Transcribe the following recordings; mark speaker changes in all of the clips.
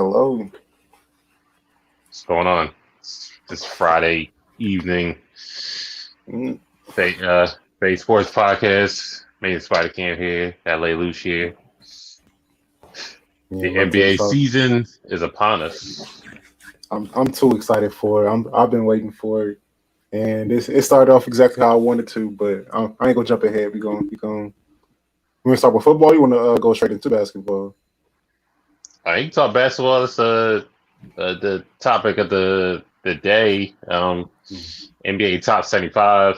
Speaker 1: Hello.
Speaker 2: What's going on? This Friday evening,
Speaker 1: Mm,
Speaker 2: Bay, uh, Bay Sports Podcast. Main Spider Camp here. LA Loose here.
Speaker 1: Yeah,
Speaker 2: The
Speaker 1: ready to
Speaker 2: NBA
Speaker 1: talk.
Speaker 2: season is upon us.
Speaker 1: I'm too excited for it. I've been waiting for it, and it started off exactly how I wanted to. But I ain't gonna jump ahead. We gonna start with football. You want to go straight into basketball?
Speaker 2: You can talk basketball. It's the topic of the day.
Speaker 1: Mm.
Speaker 2: NBA top 75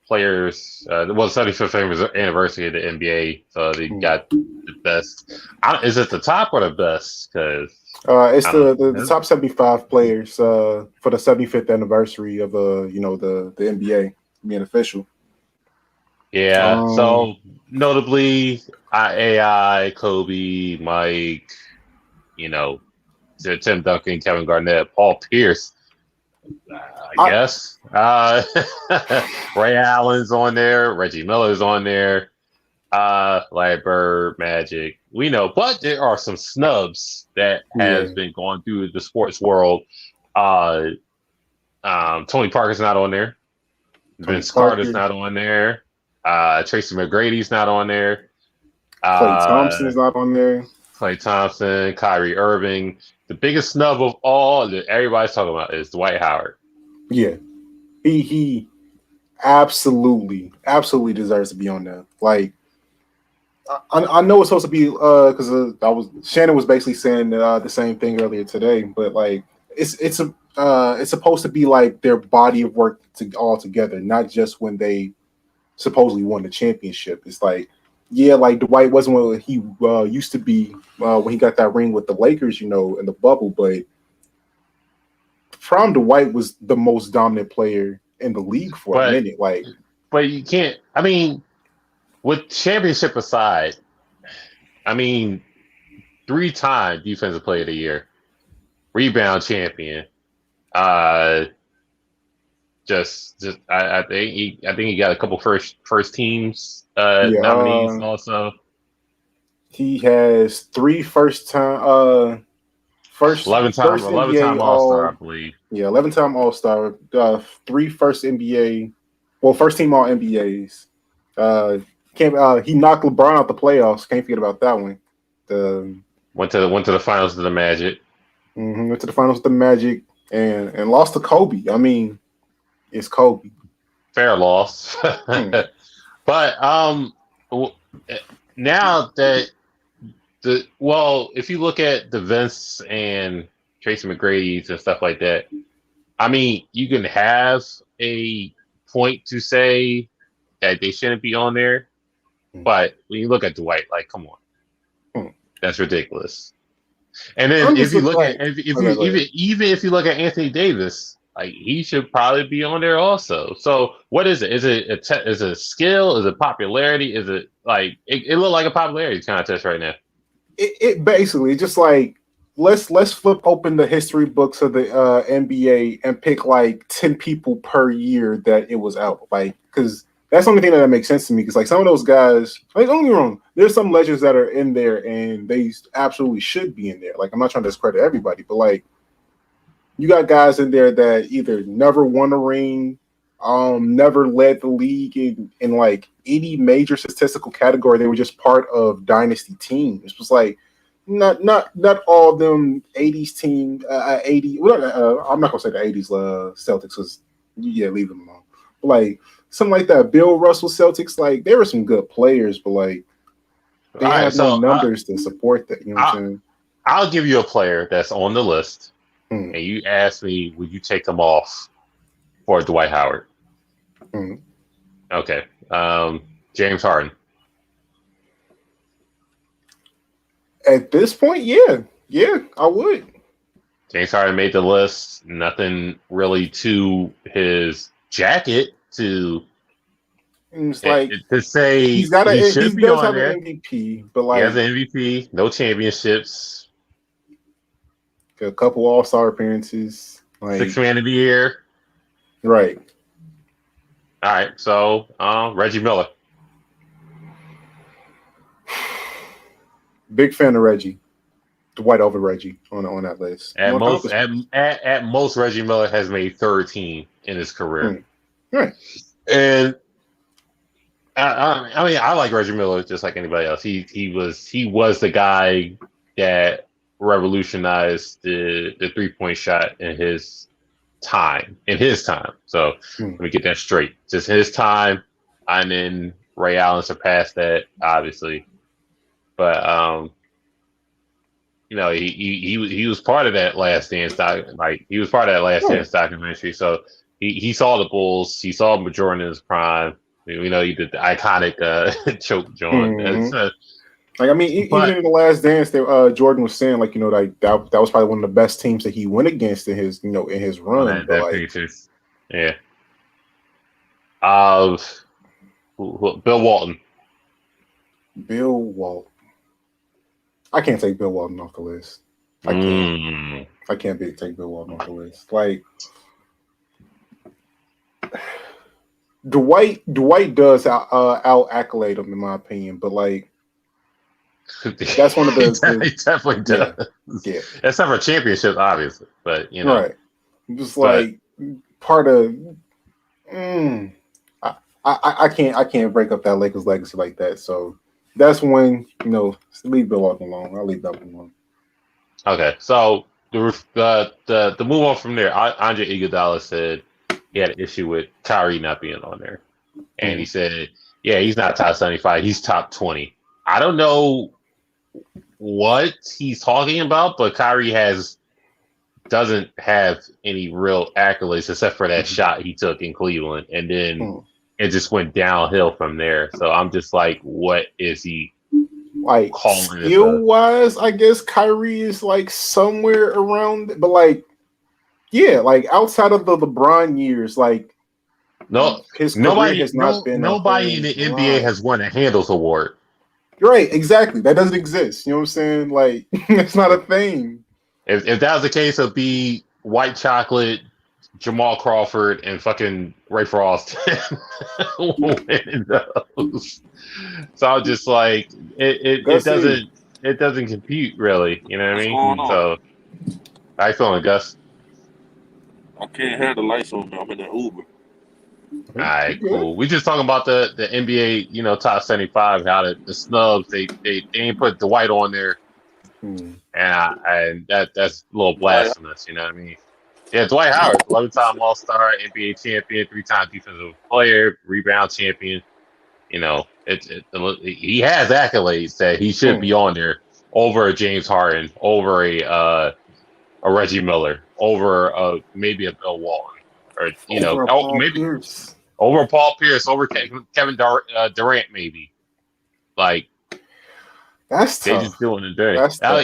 Speaker 2: players. Well, 75th anniversary of the NBA. So they
Speaker 1: Mm.
Speaker 2: got the best. Is it the top or the best? Because
Speaker 1: It's
Speaker 2: I don't
Speaker 1: the
Speaker 2: know.
Speaker 1: top 75 players for the 75th anniversary of the NBA being official.
Speaker 2: Yeah.
Speaker 1: Um,
Speaker 2: So notably, AI, Kobe, Mike, you know, Tim Duncan, Kevin Garnett, Paul Pierce, I
Speaker 1: I
Speaker 2: guess. Ray Allen's on there. Reggie Miller's on there. Larry Bird, Magic. We know, but there are some snubs that has
Speaker 1: yeah,
Speaker 2: been going through the sports world. Uh, Tony Parker's not on there.
Speaker 1: Tony
Speaker 2: Vince Carter's
Speaker 1: Parker,
Speaker 2: not on there. Tracy McGrady's not on there.
Speaker 1: Klay
Speaker 2: Uh,
Speaker 1: Thompson's not on there.
Speaker 2: Klay Thompson, Kyrie Irving. The biggest snub of all that everybody's talking about is Dwight Howard.
Speaker 1: Yeah, he absolutely deserves to be on there. Like I know it's supposed to be because I was Shannon was basically saying the same thing earlier today, but like it's supposed to be like their body of work all together, not just when they supposedly won the championship. It's like yeah, like Dwight wasn't what he used to be when he got that ring with the Lakers, in the bubble, but Prom Dwight was the most dominant player in the league for a
Speaker 2: But
Speaker 1: minute. Like
Speaker 2: but you can't. I mean, with championship aside, I mean, 3-time defensive player of the year, rebound champion. Uh, just I think he got a couple first teams
Speaker 1: yeah,
Speaker 2: nominees also.
Speaker 1: he has three first
Speaker 2: 11 time
Speaker 1: first
Speaker 2: 11
Speaker 1: NBA
Speaker 2: time All Star, I
Speaker 1: All
Speaker 2: believe.
Speaker 1: 11-time All Star, three first NBA, well first team All NBAs. Uh, can't he knocked LeBron out the playoffs? Can't forget about that one. The
Speaker 2: Went to the finals of the Magic.
Speaker 1: Went to the finals with the Magic and lost to Kobe. I mean, it's Kobe.
Speaker 2: Fair loss.
Speaker 1: Hmm.
Speaker 2: But now that if you look at the Vince and Tracy McGrady's and stuff like that, I mean, you can have a point to say that they shouldn't be on there,
Speaker 1: Hmm.
Speaker 2: but when you look at Dwight, like, come on,
Speaker 1: Hmm.
Speaker 2: that's ridiculous. And then
Speaker 1: I'm
Speaker 2: if
Speaker 1: just
Speaker 2: you look at
Speaker 1: like,
Speaker 2: if you
Speaker 1: okay, go ahead.
Speaker 2: even if you look at Anthony Davis, like he should probably be on there also. So what is it? Is it a skill? Is it popularity? Is it like it looked like a popularity contest right now?
Speaker 1: It basically just like let's flip open the history books of the NBA and pick like 10 people per year that it was out. Like, because that's the only thing that makes sense to me. Because like some of those guys, like don't get me wrong, there's some legends that are in there and they absolutely should be in there. Like I'm not trying to discredit everybody, but like you got guys in there that either never won a ring, never led the league in like any major statistical category. They were just part of dynasty teams. It was like not all of them '80s team 80. Well, I'm not gonna say the '80s Celtics was yeah, leave them alone. But like something like that, Bill Russell Celtics, like they were some good players, but like
Speaker 2: All
Speaker 1: they
Speaker 2: right,
Speaker 1: had no
Speaker 2: so
Speaker 1: numbers to support that. You know what
Speaker 2: I,
Speaker 1: I'm saying?
Speaker 2: I'll give you a player that's on the list,
Speaker 1: Hmm.
Speaker 2: and you ask me, would you take them off for Dwight Howard?
Speaker 1: Hmm.
Speaker 2: Okay, James Harden.
Speaker 1: At this point, yeah, I would.
Speaker 2: James Harden made the list. Nothing really to his jacket
Speaker 1: And it's like
Speaker 2: to say
Speaker 1: he's got
Speaker 2: he
Speaker 1: a he
Speaker 2: should be
Speaker 1: does
Speaker 2: on
Speaker 1: have an
Speaker 2: there.
Speaker 1: MVP, but
Speaker 2: He has
Speaker 1: like
Speaker 2: an MVP, no championships,
Speaker 1: a couple All Star appearances,
Speaker 2: six
Speaker 1: like
Speaker 2: man of the year.
Speaker 1: right.
Speaker 2: All right, so Reggie Miller.
Speaker 1: Big fan of Reggie. Dwight over Reggie on that list.
Speaker 2: At
Speaker 1: No
Speaker 2: most,
Speaker 1: accomplishments.
Speaker 2: at most, Reggie Miller has made third team in his career,
Speaker 1: Right.
Speaker 2: and I mean, I like Reggie Miller just like anybody else. He was the guy that revolutionized the 3-point shot in his time. So let me get that straight. Just his time, and then Ray Allen surpassed that, obviously. But he was part of that Last Dance he was part of that Last
Speaker 1: Right.
Speaker 2: Dance documentary. So he saw the Bulls. He saw Jordan in his prime. He did the iconic choke joint.
Speaker 1: Like I mean, even
Speaker 2: But
Speaker 1: in the Last Dance, that Jordan was saying, like like that was probably one of the best teams that he went against in his in his
Speaker 2: on
Speaker 1: run. But
Speaker 2: that
Speaker 1: like
Speaker 2: Patriots, yeah. Of Bill Walton.
Speaker 1: Bill Walton, I can't take Bill Walton off the list. I can't. I can't take Bill Walton off the list. Like Dwight does out accolade him in my opinion, but like that's one of
Speaker 2: He
Speaker 1: the
Speaker 2: definitely does.
Speaker 1: yeah.
Speaker 2: Except for championships, obviously. But
Speaker 1: Right. Just
Speaker 2: But
Speaker 1: like part of I can't break up that Lakers legacy like that. So that's when leave Bill Walton alone. I'll leave that one alone.
Speaker 2: okay, so the move on from there. Andre Iguodala said he had an issue with Kyrie not being on there, and he said, "Yeah, he's not top 75. He's top 20." I don't know what he's talking about, but Kyrie doesn't have any real accolades except for that shot he took in Cleveland, and then it just went downhill from there. So I'm just like, what is he
Speaker 1: like
Speaker 2: calling
Speaker 1: skill wise? I guess Kyrie is like somewhere around, but like yeah, like outside of the LeBron years, like his career has not been
Speaker 2: nobody in the NBA has won a Handles Award.
Speaker 1: Right, exactly. That doesn't exist. You know what I'm saying? Like it's not a thing.
Speaker 2: If that was the case, it'd be White Chocolate, Jamal Crawford, and fucking Ray Frost winning those. So I'm just like, it doesn't compute really. You know what I mean?
Speaker 3: What's going on?
Speaker 2: So how you feeling, Gus?
Speaker 3: I can't have the lights on. I'm in the Uber.
Speaker 2: All right, cool. We just talking about the NBA, top 75. How the snubs they ain't put Dwight on there, and that's a little blasphemous. You know what I mean? Yeah, Dwight Howard, 11-time All-Star, NBA champion, 3-time defensive player, rebound champion. He has accolades that he should be on there over a James Harden, over a Reggie Miller, over maybe a Bill Walton, or over Paul Pierce, over Kevin Durant, maybe. Like
Speaker 1: that's
Speaker 2: they
Speaker 1: tough.
Speaker 2: just doing it dirty.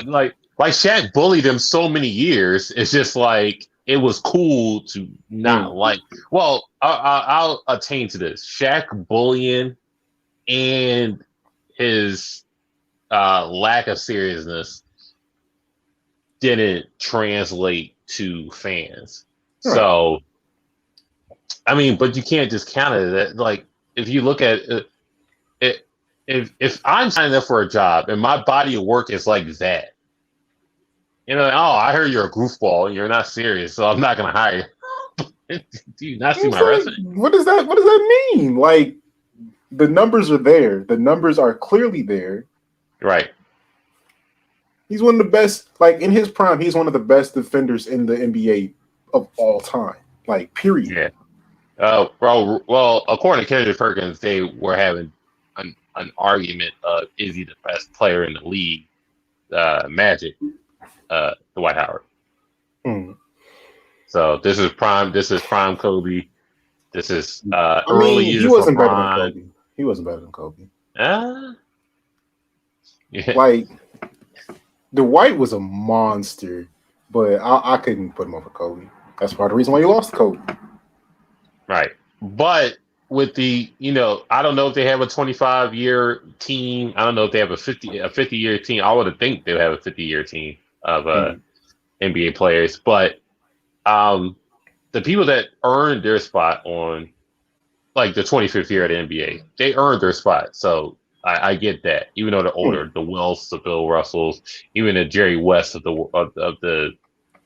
Speaker 2: Like Shaq bullied him so many years. It's just like it was cool to not like. Well, I'll attain to this. Shaq bullying and his lack of seriousness didn't translate to fans. Right. So, I mean, but you can't just count it. That like, if you look at it, if I'm signing up for a job and my body of work is like that, I heard you're a goofball and you're not serious, so I'm not going to hire you. Do you not see my resume?
Speaker 1: What does that mean? Like, the numbers are there. The numbers are clearly there.
Speaker 2: Right.
Speaker 1: He's one of the best. Like in his prime, he's one of the best defenders in the NBA of all time. Like, period.
Speaker 2: Yeah. Well, according to Kendrick Perkins, they were having an argument of is he the best player in the league? Magic, Dwight Howard. So this is prime. This is prime Kobe. This is early years.
Speaker 1: He wasn't better than Kobe. He wasn't better than Kobe.
Speaker 2: Yeah.
Speaker 1: Like Dwight was a monster, but I couldn't put him over Kobe. That's part of the reason why you lost Kobe.
Speaker 2: Right, but with the I don't know if they have a 25-year team. I don't know if they have a 50-year team. I would think they would have a 50-year team of NBA players, but the people that earned their spot on like the 25th year of the NBA, they earned their spot. So I get that. Even though they're older, the Wells, the Bill Russells, even the Jerry West of the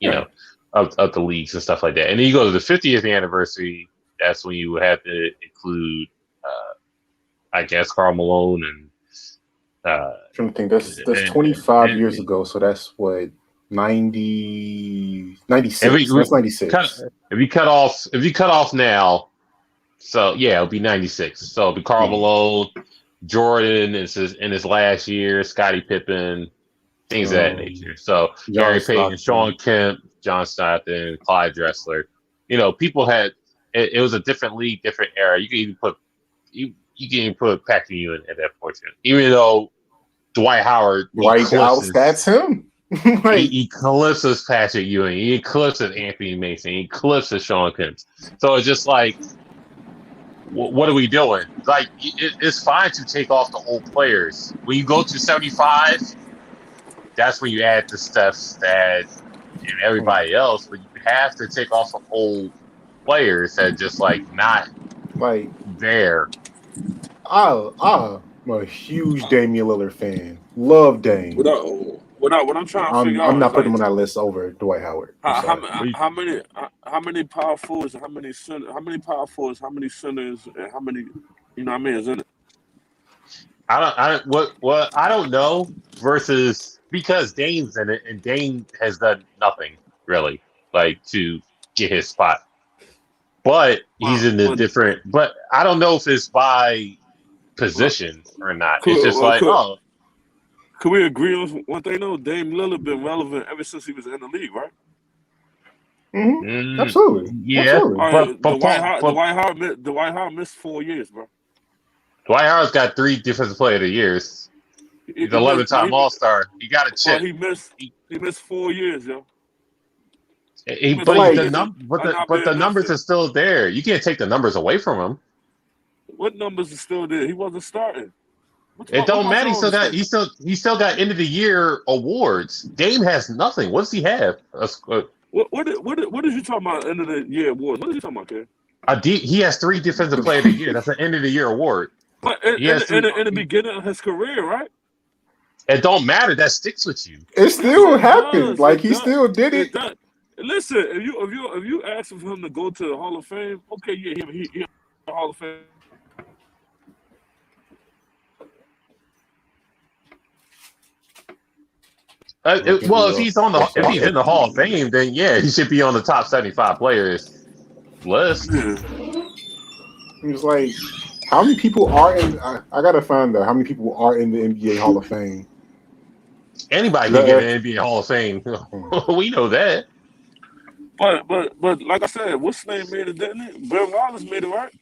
Speaker 2: you
Speaker 1: Yeah.
Speaker 2: know of the leagues and stuff like that. And then you go to the 50th anniversary. That's when you have to include, I guess, Karl Malone and.
Speaker 1: Trying to think. That's 25 years ago. So that's what 96. So that's 96.
Speaker 2: If you cut off now, so yeah, it'll be 96. So it'll be Karl Malone, Jordan in his last year, Scottie Pippen, things of that nature. So Gary Payton, Sean Kemp, John Stockton, Clyde Drexler. People had it was a different league, different era. You can even put Patrick Ewing at that portion, even though Dwight Howard
Speaker 1: That's him.
Speaker 2: he eclipses Patrick Ewing, he eclipses Anthony Mason, he eclipses Sean Kemp. So it's just like, what are we doing? Like, it's fine to take off the old players. When you go to 75, that's when you add the Stephs and everybody else, but you have to take off the old players that just not there.
Speaker 1: I'm a huge Damian Lillard fan. Love Dame.
Speaker 3: What I'm trying to figure out,
Speaker 1: I'm not putting him on that list over Dwight Howard.
Speaker 3: How many power forwards, how many power forwards, how many centers, and how many, is in it?
Speaker 2: I don't know versus because Dame's in it and Dame has done nothing really to get his spot. But he's in the different. But I don't know if it's by position or not. It's just
Speaker 3: Could we agree on one thing though? Dame Lillard been relevant ever since he was in the league, right?
Speaker 1: Mm-hmm. Absolutely.
Speaker 2: Yeah.
Speaker 1: Absolutely.
Speaker 3: Dwight Howard missed 4 years, bro.
Speaker 2: Dwight Howard's got 3 defensive player of the years. He's 11-time All-Star. He got a chip.
Speaker 3: He missed 4 years, yo.
Speaker 2: But the numbers are still there. You can't take the numbers away from him.
Speaker 3: What numbers are still there? He wasn't starting.
Speaker 2: It don't matter. He still got end of the year awards. Dame has nothing. What does he have?
Speaker 3: What is you talking about? End of the year awards? What are you talking about, Ken?
Speaker 2: He has 3 defensive player of the year. That's an end of the year award.
Speaker 3: But in the beginning of his career, right?
Speaker 2: It don't matter. That sticks with you.
Speaker 1: It still happened. He still did it.
Speaker 3: Listen, if you ask for him to go to the Hall of Fame, okay, yeah, he the Hall of Fame.
Speaker 2: If he's in the Hall of Fame, then yeah, he should be on the top 75 players list.
Speaker 1: It's like, how many people are in? I gotta find out how many people are in the NBA Hall of Fame.
Speaker 2: Anybody can get an NBA Hall of Fame. We know that.
Speaker 3: But like I said, what's his name made it, didn't it? Ben Wallace made it, right?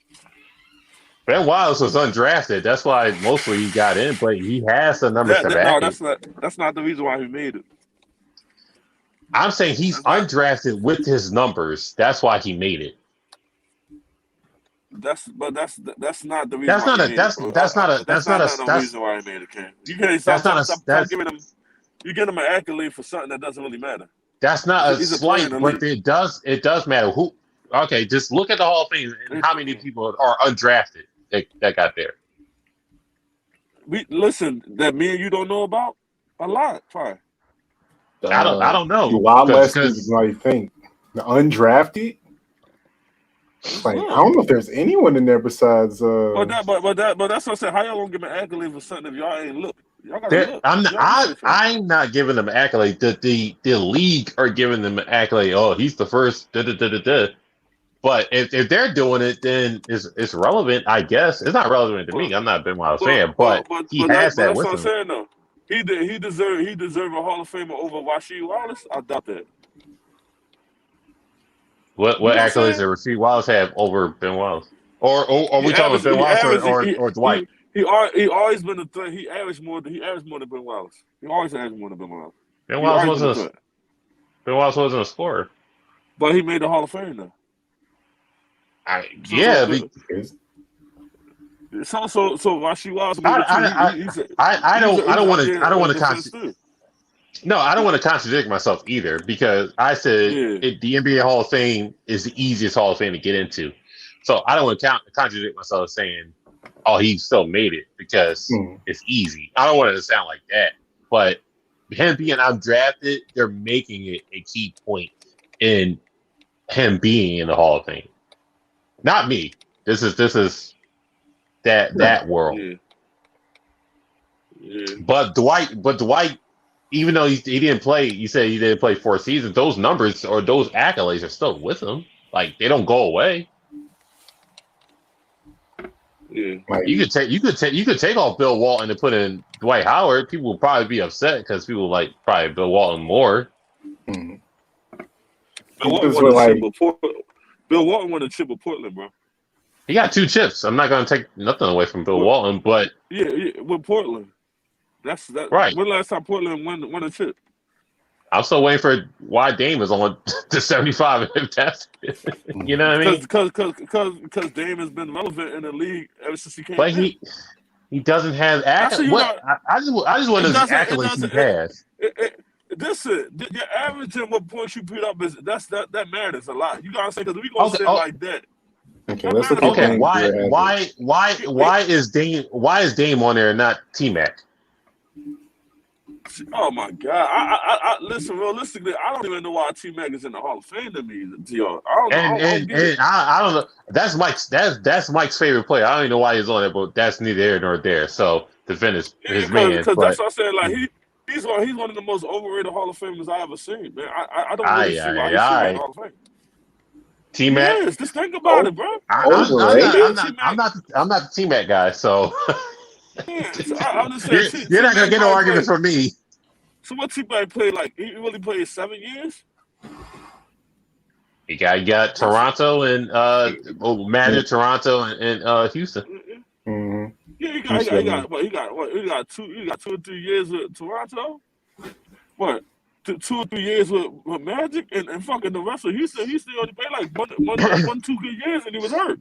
Speaker 2: Ben Wallace was undrafted. That's why mostly he got in, but he has the numbers to back it.
Speaker 3: That's not the reason why he made it.
Speaker 2: I'm saying he's undrafted with his numbers. That's why he made it.
Speaker 3: That's not the reason.
Speaker 2: That's not a
Speaker 3: reason why he made it, Ken. You can't stop giving him. You get him an accolade for something that doesn't really matter.
Speaker 2: That's not a slight, but it does matter. Who? Okay, just look at the Hall of Fame and how many people are undrafted that got there.
Speaker 3: Listen, that me and you don't know about a lot. Probably.
Speaker 2: I don't know.
Speaker 1: A lot less than you think. The undrafted. I don't know if there's anyone in there besides.
Speaker 3: But that's what I said. How y'all gonna give an accolade for something if y'all ain't look? Y'all gotta look.
Speaker 2: I'm not giving them an accolade. The league are giving them an accolade. Oh, he's the first. But if they're doing it, then it's relevant. I guess it's not relevant to me. I'm not a Ben Wallace fan, but he has that with him. That's what I'm saying, though.
Speaker 3: He deserve a Hall of Famer over Rasheed Wallace. I doubt that.
Speaker 2: What accolades does Rasheed Wallace have over Ben Wallace? Or are we talking about Ben Wallace or Dwight?
Speaker 3: He always been a threat. He averaged more than Ben Wallace. He always averaged more than Ben Wallace.
Speaker 2: Ben Wallace wasn't a scorer.
Speaker 3: But he made the Hall of Fame though. So Rasheed Wallace.
Speaker 2: I don't want to contradict myself either, because I said the NBA Hall of Fame is the easiest Hall of Fame to get into. So I don't want to contradict myself saying oh, he still made it because it's easy. I don't want it to sound like that, but him being undrafted, they're making it a key point in him being in the Hall of Fame. Not me. This is that world.
Speaker 3: Yeah. Yeah.
Speaker 2: But Dwight, even though he didn't play, you said he didn't play 4 seasons. Those numbers or those accolades are still with him. Like they don't go away.
Speaker 3: Yeah.
Speaker 2: You could take off Bill Walton and put in Dwight Howard. People will probably be upset because people like probably Bill Walton more.
Speaker 1: Mm-hmm.
Speaker 3: Bill Walton won a chip with Portland, bro.
Speaker 2: He got 2 chips. I'm not gonna take nothing away from Bill Walton, but
Speaker 3: yeah, with Portland. That's that.
Speaker 2: Right.
Speaker 3: When last time Portland won a chip?
Speaker 2: I'm still waiting for why Dame is on the 75. If that's, you know what I mean?
Speaker 3: Because Dame has been relevant in the league ever since he came.
Speaker 2: But
Speaker 3: in.
Speaker 2: he doesn't have accolades. I just want his accolades he has.
Speaker 3: Your averaging what points you put up is that matters a lot. You gotta say because we gonna say it like that.
Speaker 1: Okay, let's look
Speaker 2: at
Speaker 1: Dame.
Speaker 2: Why is Dame on there and not T-Mac?
Speaker 3: Oh my God! I listen. Realistically, I don't even know why T-Mac is in the Hall of Fame to me.
Speaker 2: I don't know. That's Mike's favorite player. I don't even know why he's on it, but that's neither here nor there. So defend his man.
Speaker 3: Because that's what I said. Like he's one of the most overrated Hall of Famers I ever seen. Man, I don't really see why he's in the Hall of Fame.
Speaker 2: T-Mac.
Speaker 3: Yes, just think about it, bro.
Speaker 2: I'm not the T-Mac guy, so.
Speaker 3: I'm just saying,
Speaker 2: you're not gonna get no argument from me.
Speaker 3: So what T-Mac played like? He really played 7 years.
Speaker 2: He got Toronto and managed Toronto and Houston.
Speaker 1: Mm-hmm.
Speaker 3: Yeah, he got 2 or 3 years with Toronto. What? 2 or 3 years with Magic and fucking the rest of Houston. He still only played like one 2 good years and he was hurt.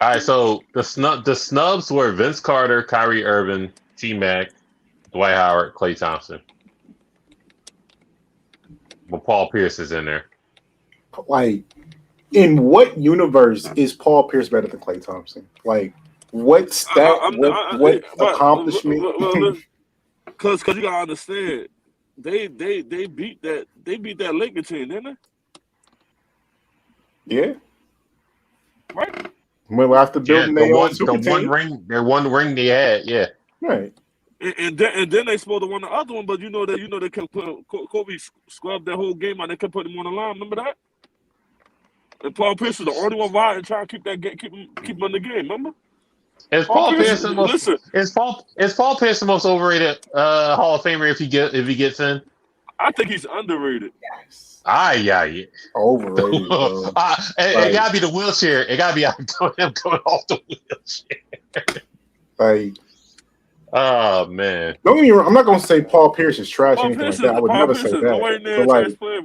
Speaker 2: All right, so the snubs were Vince Carter, Kyrie Irving, T-Mac, Dwight Howard, Klay Thompson. But Paul Pierce is in there.
Speaker 1: Like, in what universe is Paul Pierce better than Klay Thompson? Like, what accomplishment?
Speaker 3: Because you gotta understand, they beat that Laker team, didn't they?
Speaker 1: Yeah.
Speaker 3: Right.
Speaker 1: Well, after building their
Speaker 2: one ring they had, yeah.
Speaker 1: Right.
Speaker 3: And then they supposed to win the other one, but they kept putting Kobe scrubbed that whole game out. They kept putting him on the line. Remember that? And Paul Pierce was the only one riding and trying to keep that game, keep him in the game. Remember?
Speaker 2: Is Paul Pierce the most overrated Hall of Famer if he gets in?
Speaker 3: I think he's underrated.
Speaker 1: Yes. Yeah. Overrated.
Speaker 2: It gotta be the wheelchair. It gotta be him coming off the wheelchair.
Speaker 1: Like,
Speaker 2: oh man.
Speaker 1: Don't get me wrong. I'm not gonna say Paul Pierce is trash or anything like that. I would never say that.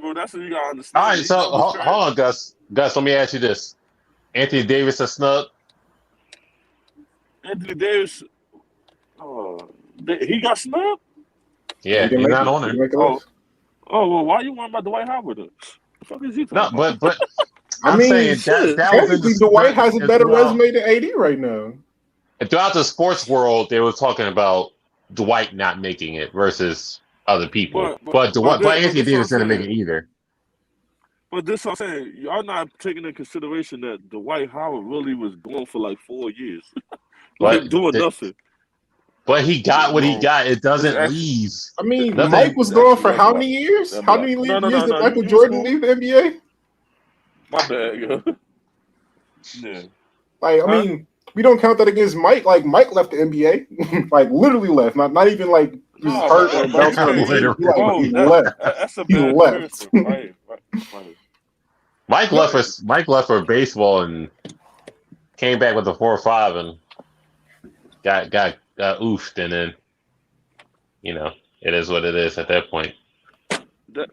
Speaker 3: Bro. That's what you gotta understand.
Speaker 2: All right, so hold on, Gus. Gus, let me ask you this: Anthony Davis a snub?
Speaker 3: Anthony Davis, he got snubbed?
Speaker 2: Yeah, he's not on there.
Speaker 3: Well, why you want about Dwight Howard? The fuck is he talking
Speaker 2: about? But I'm saying that was
Speaker 1: Dwight has a better resume than AD right now.
Speaker 2: And throughout the sports world, they were talking about Dwight not making it versus other people. But Anthony Davis didn't make it either.
Speaker 3: But this I'm saying, y'all not taking into consideration that Dwight Howard really was going for like 4 years. Doing nothing.
Speaker 2: But he got what he got. It doesn't leave.
Speaker 1: I mean, Mike was going for how many years? How many years did Michael Jordan leave the NBA?
Speaker 3: My bad, yo. Yeah.
Speaker 1: Like, I mean, we don't count that against Mike. Like, Mike left the NBA. Like, literally left. Not even like he was hurt or bounced out. He left.
Speaker 3: That's a bad left. Right.
Speaker 2: Mike left for baseball and came back with a 4-5 and got oofed, and then it is what it is at that point.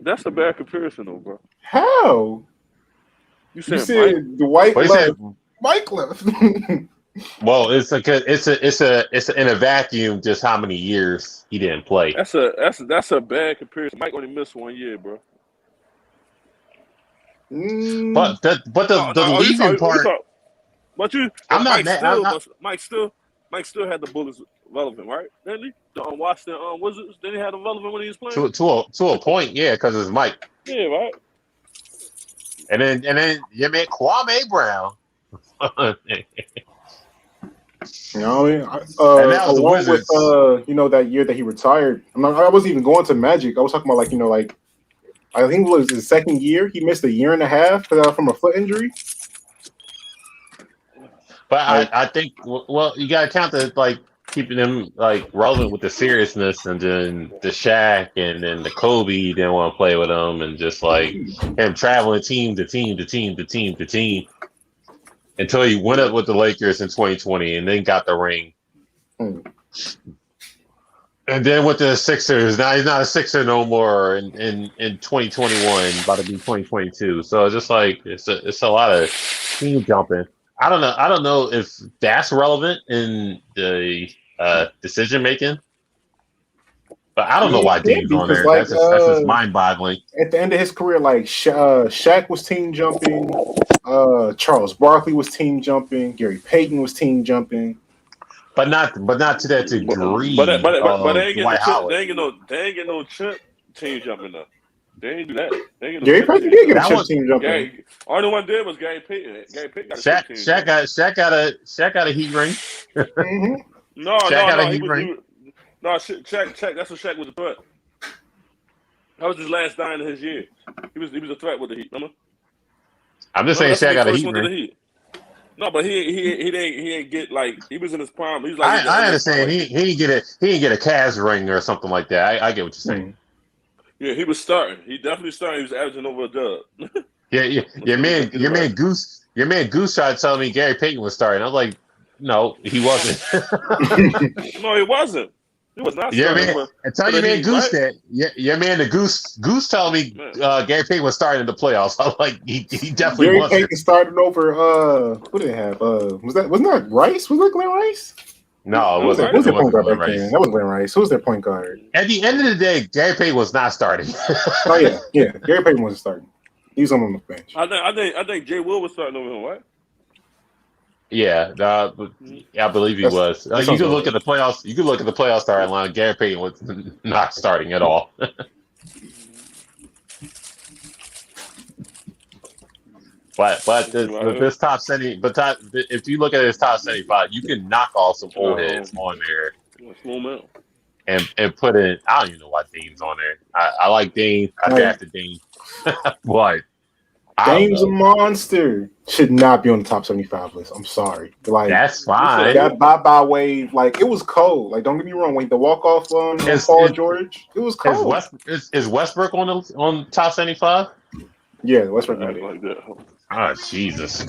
Speaker 3: That's a bad comparison, though, bro.
Speaker 1: How? You said Dwight left. Mike left.
Speaker 2: Well, it's in a vacuum. Just how many years he didn't play.
Speaker 3: That's a bad comparison. Mike only missed 1 year, bro.
Speaker 2: But the leaving part.
Speaker 3: But
Speaker 2: I'm not mad.
Speaker 3: Mike still had the Bullets relevant, right? Didn't he? The Washington Wizards, didn't he have the relevant when he was playing?
Speaker 2: To a point, yeah, because it's Mike.
Speaker 3: Yeah, right.
Speaker 2: And then you made Kwame Brown.
Speaker 1: You know what I mean?
Speaker 2: And that was the
Speaker 1: Along with
Speaker 2: Wizards.
Speaker 1: that year that he retired. I wasn't even going to Magic. I was talking about like I think it was his second year. He missed a year and a half from a foot injury.
Speaker 2: But I think you gotta count the like keeping them like relevant with the seriousness, and then the Shaq and then the Kobe didn't want to play with him, and just like him traveling team to team to team to team to team until he went up with the Lakers in 2020 and then got the ring. And then with the Sixers, now he's not a Sixer no more in 2021, about to be 2022. So it's just like it's a lot of team jumping. I don't know if that's relevant in the decision making, but I don't know why Dame's on
Speaker 1: because
Speaker 2: there. That's just mind boggling.
Speaker 1: At the end of his career, like Shaq was team jumping, Charles Barkley was team jumping, Gary Payton was team jumping,
Speaker 2: but not to that degree.
Speaker 3: But they ain't
Speaker 2: Dwight Howard.
Speaker 3: They ain't get no chip team jumping though. They ain't do that. They ain't
Speaker 1: Gary Payton did get a chip team jumping.
Speaker 3: Only one did was Gary Payton. Gary Payton got a
Speaker 2: Shaq,
Speaker 3: chip team.
Speaker 2: Shaq got a heat ring.
Speaker 1: Mm-hmm.
Speaker 3: No. Shaq. That's what Shaq was a threat. That was his last dime of his year. He was a threat with the Heat. Remember?
Speaker 2: I'm just saying Shaq got a heat ring.
Speaker 3: No, but he didn't get like he was in his prime. He's like
Speaker 2: I understand he didn't get a Cavs ring or something like that. I get what you're saying.
Speaker 3: Yeah, he was starting. He definitely started. He was averaging over a dub.
Speaker 2: Yeah. Your man Goose tried to tell me Gary Payton was starting. I was like, no, he wasn't.
Speaker 3: No, he wasn't. He was not starting.
Speaker 2: And tell your man Goose that. Your man the Goose told me Gary Payton was starting in the playoffs. I was like, he definitely
Speaker 1: Gary
Speaker 2: wasn't.
Speaker 1: Payton started over. Who did they have? Wasn't that Rice? Was that Glenn Rice?
Speaker 2: No, it wasn't.
Speaker 1: Who was their point guard
Speaker 2: Glenn
Speaker 1: back
Speaker 2: Rice.
Speaker 1: then? That was Glenn Rice. Who was their point guard?
Speaker 2: At the end of the day, Gary Payton was not starting.
Speaker 1: Oh yeah. Gary Payton wasn't starting. He was on the bench.
Speaker 3: I think Jay Will was starting over him, right?
Speaker 2: Yeah, I believe he was. You could look at the playoffs. You could look at the playoff starting line. Gary Payton was not starting at all. But this top 70, if you look at his top 75, you can knock off some old heads on there and put in. I don't even know why Dame's on there. I like Dame. I drafted Dame. What?
Speaker 1: Dame's a monster. Should not be on the top 75 list. I'm sorry. Like
Speaker 2: that's fine.
Speaker 1: That bye wave, like it was cold. Like don't get me wrong. Like the walk off on Paul George, it was cold.
Speaker 2: Is Westbrook on top 75?
Speaker 1: Yeah, Westbrook made it.
Speaker 3: Like that.
Speaker 2: Oh Jesus!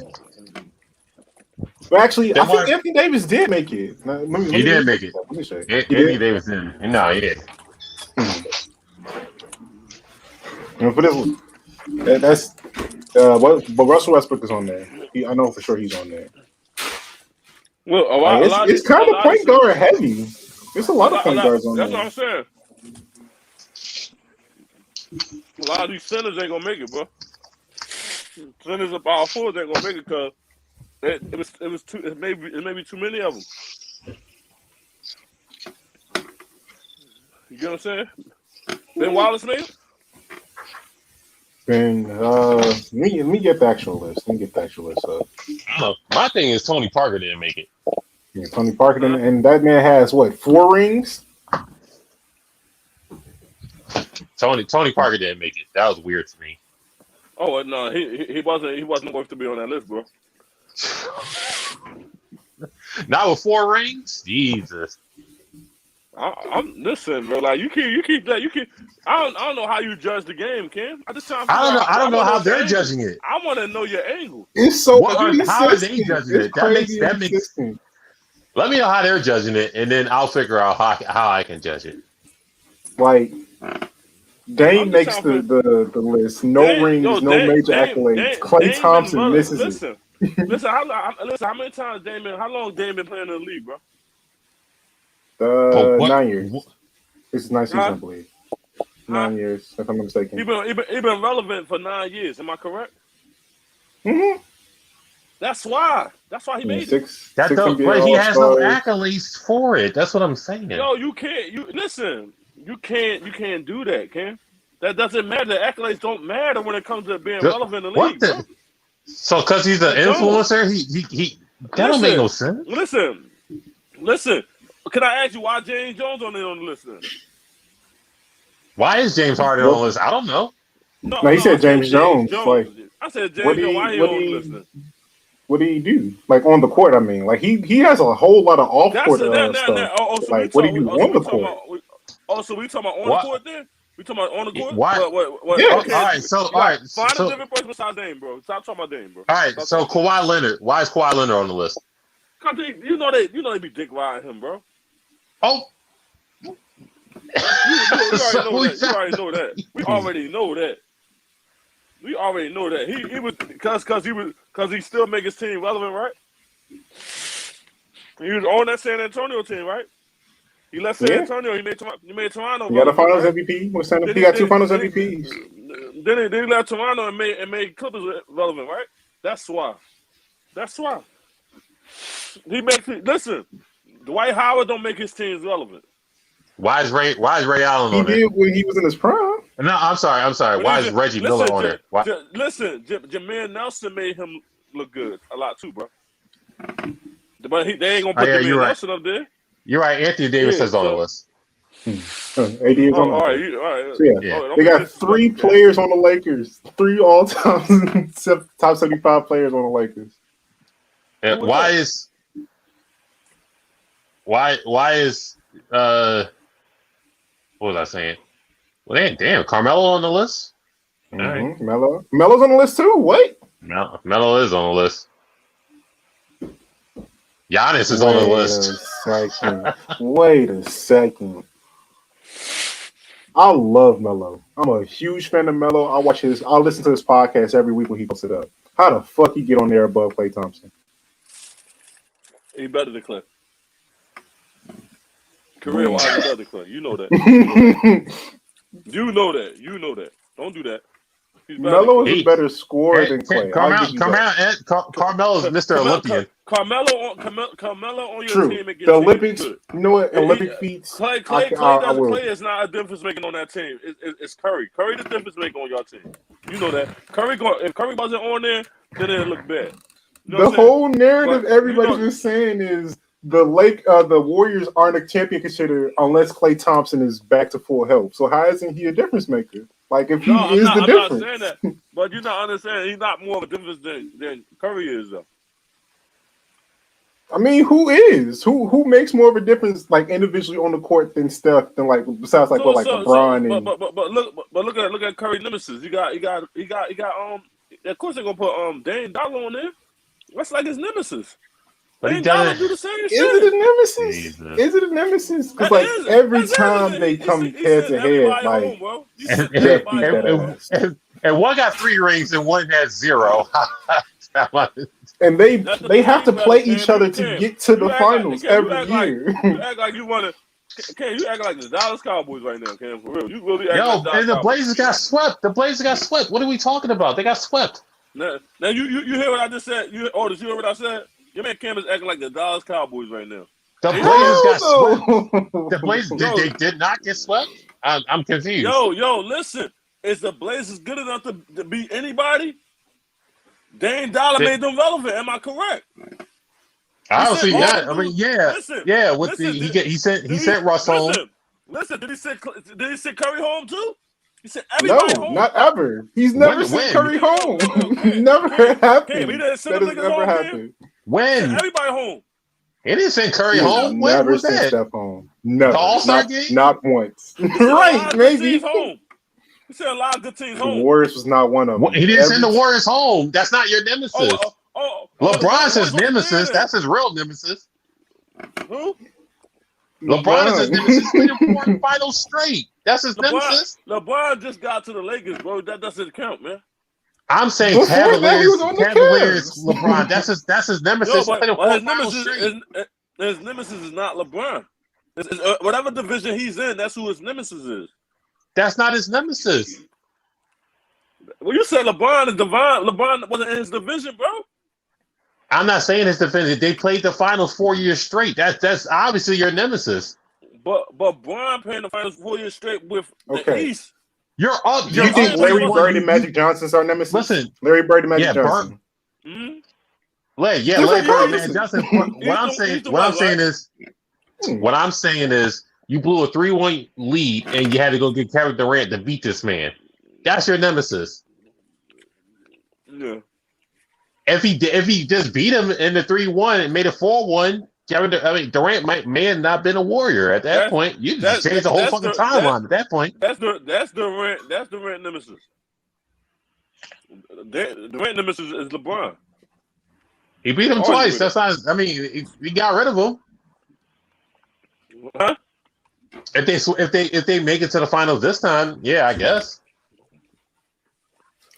Speaker 1: But actually, I think Anthony Davis did make it.
Speaker 2: He did make it.
Speaker 1: Let me show you.
Speaker 2: Anthony Davis didn't. No, he did.
Speaker 1: For this, that's but Russell Westbrook is on there. I know for sure he's on there.
Speaker 3: Well,
Speaker 1: it's kind of point guard heavy. There's a lot of point guards on there.
Speaker 3: That's what I'm saying. A lot of these centers ain't gonna make it, bro. Centers and power forwards ain't gonna make it because it was too. It may be too many of them. You get what I'm saying? Ben Wallace made it.
Speaker 1: And let me get the actual list. Let me get the actual list up.
Speaker 2: I don't know. My thing is Tony Parker didn't make it.
Speaker 1: Yeah, Tony Parker and that man has what 4 rings?
Speaker 2: Tony Parker didn't make it. That was weird to me.
Speaker 3: Oh no, he wasn't worth to be on that list, bro.
Speaker 2: Not with 4 rings, Jesus.
Speaker 3: I'm listen, bro. Like you keep that. I don't know how you judge the game, Ken.
Speaker 2: I don't know how they're judging it.
Speaker 3: I want to know your angle.
Speaker 1: It's so
Speaker 2: how are they judging it? That makes. Let me know how they're judging it, and then I'll figure out how I can judge it.
Speaker 1: Like Dame makes the list. No rings, no major accolades. Klay Thompson misses it.
Speaker 3: Listen, how many times how long Dame been playing in the league, bro?
Speaker 1: 9 years. This is 9 seasons, I believe. 9 years, if I'm not mistaken.
Speaker 3: He been relevant for 9 years. Am I correct?
Speaker 1: Mm-hmm.
Speaker 3: That's why he made it.
Speaker 1: Six
Speaker 2: That
Speaker 1: NBA
Speaker 2: but he has no
Speaker 1: All-Stars.
Speaker 2: accolades for it. That's what I'm saying.
Speaker 3: Yo, you can't. You listen. You can't do that, Cam. That doesn't matter. The accolades don't matter when it comes to being relevant in the
Speaker 2: What
Speaker 3: league, bro.
Speaker 2: So because he's an
Speaker 3: They don't.
Speaker 2: influencer, he that don't make no sense.
Speaker 3: Listen. Can I ask you why James Jones on the list then?
Speaker 2: Why is James Harden on the list? I don't know.
Speaker 1: No, he said James Jones. Like,
Speaker 3: I said James Jones. Why he on the list then?
Speaker 1: What did he do? Like on the court, I mean, like he has a whole lot of off court stuff.
Speaker 3: So
Speaker 1: like, what do you on the court?
Speaker 3: So we talking about on the court then? We talking about on the court?
Speaker 2: Why?
Speaker 3: What?
Speaker 1: Yeah.
Speaker 3: Okay.
Speaker 2: All right.
Speaker 3: Find a different person besides Dame, bro. Stop talking about Dame, bro.
Speaker 2: All right. So Kawhi Leonard. Why is Kawhi Leonard on the list?
Speaker 3: Cause you know they be dick riding him, bro.
Speaker 2: Oh.
Speaker 3: You already know that. We already know that. We already know that. He was because he still make his team relevant, right? He was on that San Antonio team, right? He left San Antonio. He made Toronto.
Speaker 1: He got a Finals MVP. He got 2 Finals MVPs.
Speaker 3: Then he left Toronto and made Clippers relevant, right? That's why. Listen. Dwight Howard don't make his teams relevant.
Speaker 2: Why is Ray Allen on
Speaker 1: there? He did when he was in his prime.
Speaker 2: No, I'm sorry. Why is Reggie Miller on there?
Speaker 3: Listen, Jameer Nelson made him look good a lot too, bro. But they ain't gonna put Jameer Nelson up there.
Speaker 2: You're right. Anthony Davis is on the list.
Speaker 1: AD is on the list.
Speaker 3: All right.
Speaker 1: So, yeah. They got 3 players on the Lakers. 3 all-time top 75 players on the Lakers.
Speaker 2: And why is what was I saying? Well, damn, Carmelo on the list.
Speaker 1: Mm-hmm. Right. Melo's on the list too. Wait,
Speaker 2: Melo is on the list. Giannis is on the list.
Speaker 1: Wait a second. I love Melo. I'm a huge fan of Melo. I listen to his podcast every week when he posts it up. How the fuck he get on there above Klay Thompson?
Speaker 3: He better than Klay. Career-wise, he better than Klay. You know that. You know that. Don't do that.
Speaker 1: Melo is a better scorer than Klay.
Speaker 2: Carmelo's Mr. Olympian.
Speaker 3: Carmelo on your team against
Speaker 1: the Olympics. You know what? Olympic feats.
Speaker 3: Klay is not a difference making on that team. It's Curry. Curry the difference maker on your team. You know that. If Curry wasn't on there, then it'd look bad. You know
Speaker 1: the whole narrative everybody's been saying is the Warriors aren't a champion contender unless Klay Thompson is back to full health. So how isn't he a difference maker? Like if he is the difference.
Speaker 3: I'm not saying that, but you're not understanding. He's not more of a difference than Curry is, though.
Speaker 1: I mean, who is? Who makes more of a difference, like individually on the court than Steph, than like besides like LeBron and.
Speaker 3: But look at Curry nemesis. He got. Of course they're gonna put Dame Dollar on there. That's like his nemesis.
Speaker 2: But
Speaker 3: Dame Dollar do the same shit.
Speaker 1: Is it a nemesis? Jesus. Is it a nemesis? Because like every time they come head to head, like
Speaker 2: and one got 3 rings and one has 0.
Speaker 1: And they have to play each other to get to the finals every year.
Speaker 3: You act like you want to. Cam, you act like the Dallas Cowboys right now, Cam. For real, you really act like
Speaker 2: and the Blazers got swept. The Blazers got swept. What are we talking about? They got swept.
Speaker 3: Now you hear what I just said? Did you hear what I said? Your man Cam is acting like the Dallas Cowboys right now.
Speaker 2: The Blazers got swept. The Blazers they did not get swept. I'm confused.
Speaker 3: Yo, listen. Is the Blazers good enough to beat anybody? Dame Dollar made them relevant. Am I correct?
Speaker 2: I don't see that. I mean, yeah. He sent Russ home.
Speaker 3: Listen, did he send Curry home too? He sent everybody home.
Speaker 1: Not ever. He's never sent Curry home. Never happened.
Speaker 3: He didn't send them niggas home. Happened.
Speaker 2: When?
Speaker 3: Everybody home.
Speaker 2: He didn't send Curry home. When
Speaker 1: never
Speaker 2: was
Speaker 1: sent
Speaker 2: that?
Speaker 1: Steph home. No.
Speaker 2: The All-Star game?
Speaker 1: Not once. Right, maybe.
Speaker 3: He sent a lot of good teams home.
Speaker 1: The Warriors was not one of them.
Speaker 2: He didn't send the Warriors home. That's not your nemesis. LeBron's his nemesis. That's his real nemesis.
Speaker 3: Who?
Speaker 2: LeBron is his nemesis. He won finals straight. That's his nemesis.
Speaker 3: LeBron just got to the Lakers, bro. That doesn't count, man.
Speaker 2: I'm saying Cavaliers, LeBron. That's his nemesis.
Speaker 3: His nemesis is not LeBron. Whatever division he's in, that's who his nemesis is.
Speaker 2: That's not his nemesis.
Speaker 3: Well, you said LeBron is divine. LeBron wasn't in his division, bro.
Speaker 2: I'm not saying it's definitive. They played the finals 4 years straight. That's obviously your nemesis.
Speaker 3: But Brian playing the finals 4 years straight with the
Speaker 1: Okay.
Speaker 3: East.
Speaker 2: You're up.
Speaker 1: Do
Speaker 2: You're
Speaker 1: you think
Speaker 2: up
Speaker 1: Larry
Speaker 2: 3-1.
Speaker 1: Bird and Magic Johnson's our nemesis?
Speaker 2: Listen.
Speaker 1: Larry Bird and Magic
Speaker 2: Yeah,
Speaker 1: Johnson.
Speaker 3: Mm-hmm.
Speaker 2: Larry
Speaker 1: Those are
Speaker 2: Bird,
Speaker 1: your
Speaker 2: and Magic Johnson. What I'm saying is, you blew a 3-1 lead, and you had to go get Kevin Durant to beat this man. That's your nemesis.
Speaker 3: Yeah.
Speaker 2: If he just beat him in the 3-1 and made it 4-1, Durant may have not been a Warrior at that point. You just changed the whole fucking timeline at that point.
Speaker 3: That's Durant nemesis. Durant nemesis is LeBron.
Speaker 2: He beat him twice. That's not. I mean, he got rid of him.
Speaker 3: Huh?
Speaker 2: If they make it to the finals this time, yeah, I guess.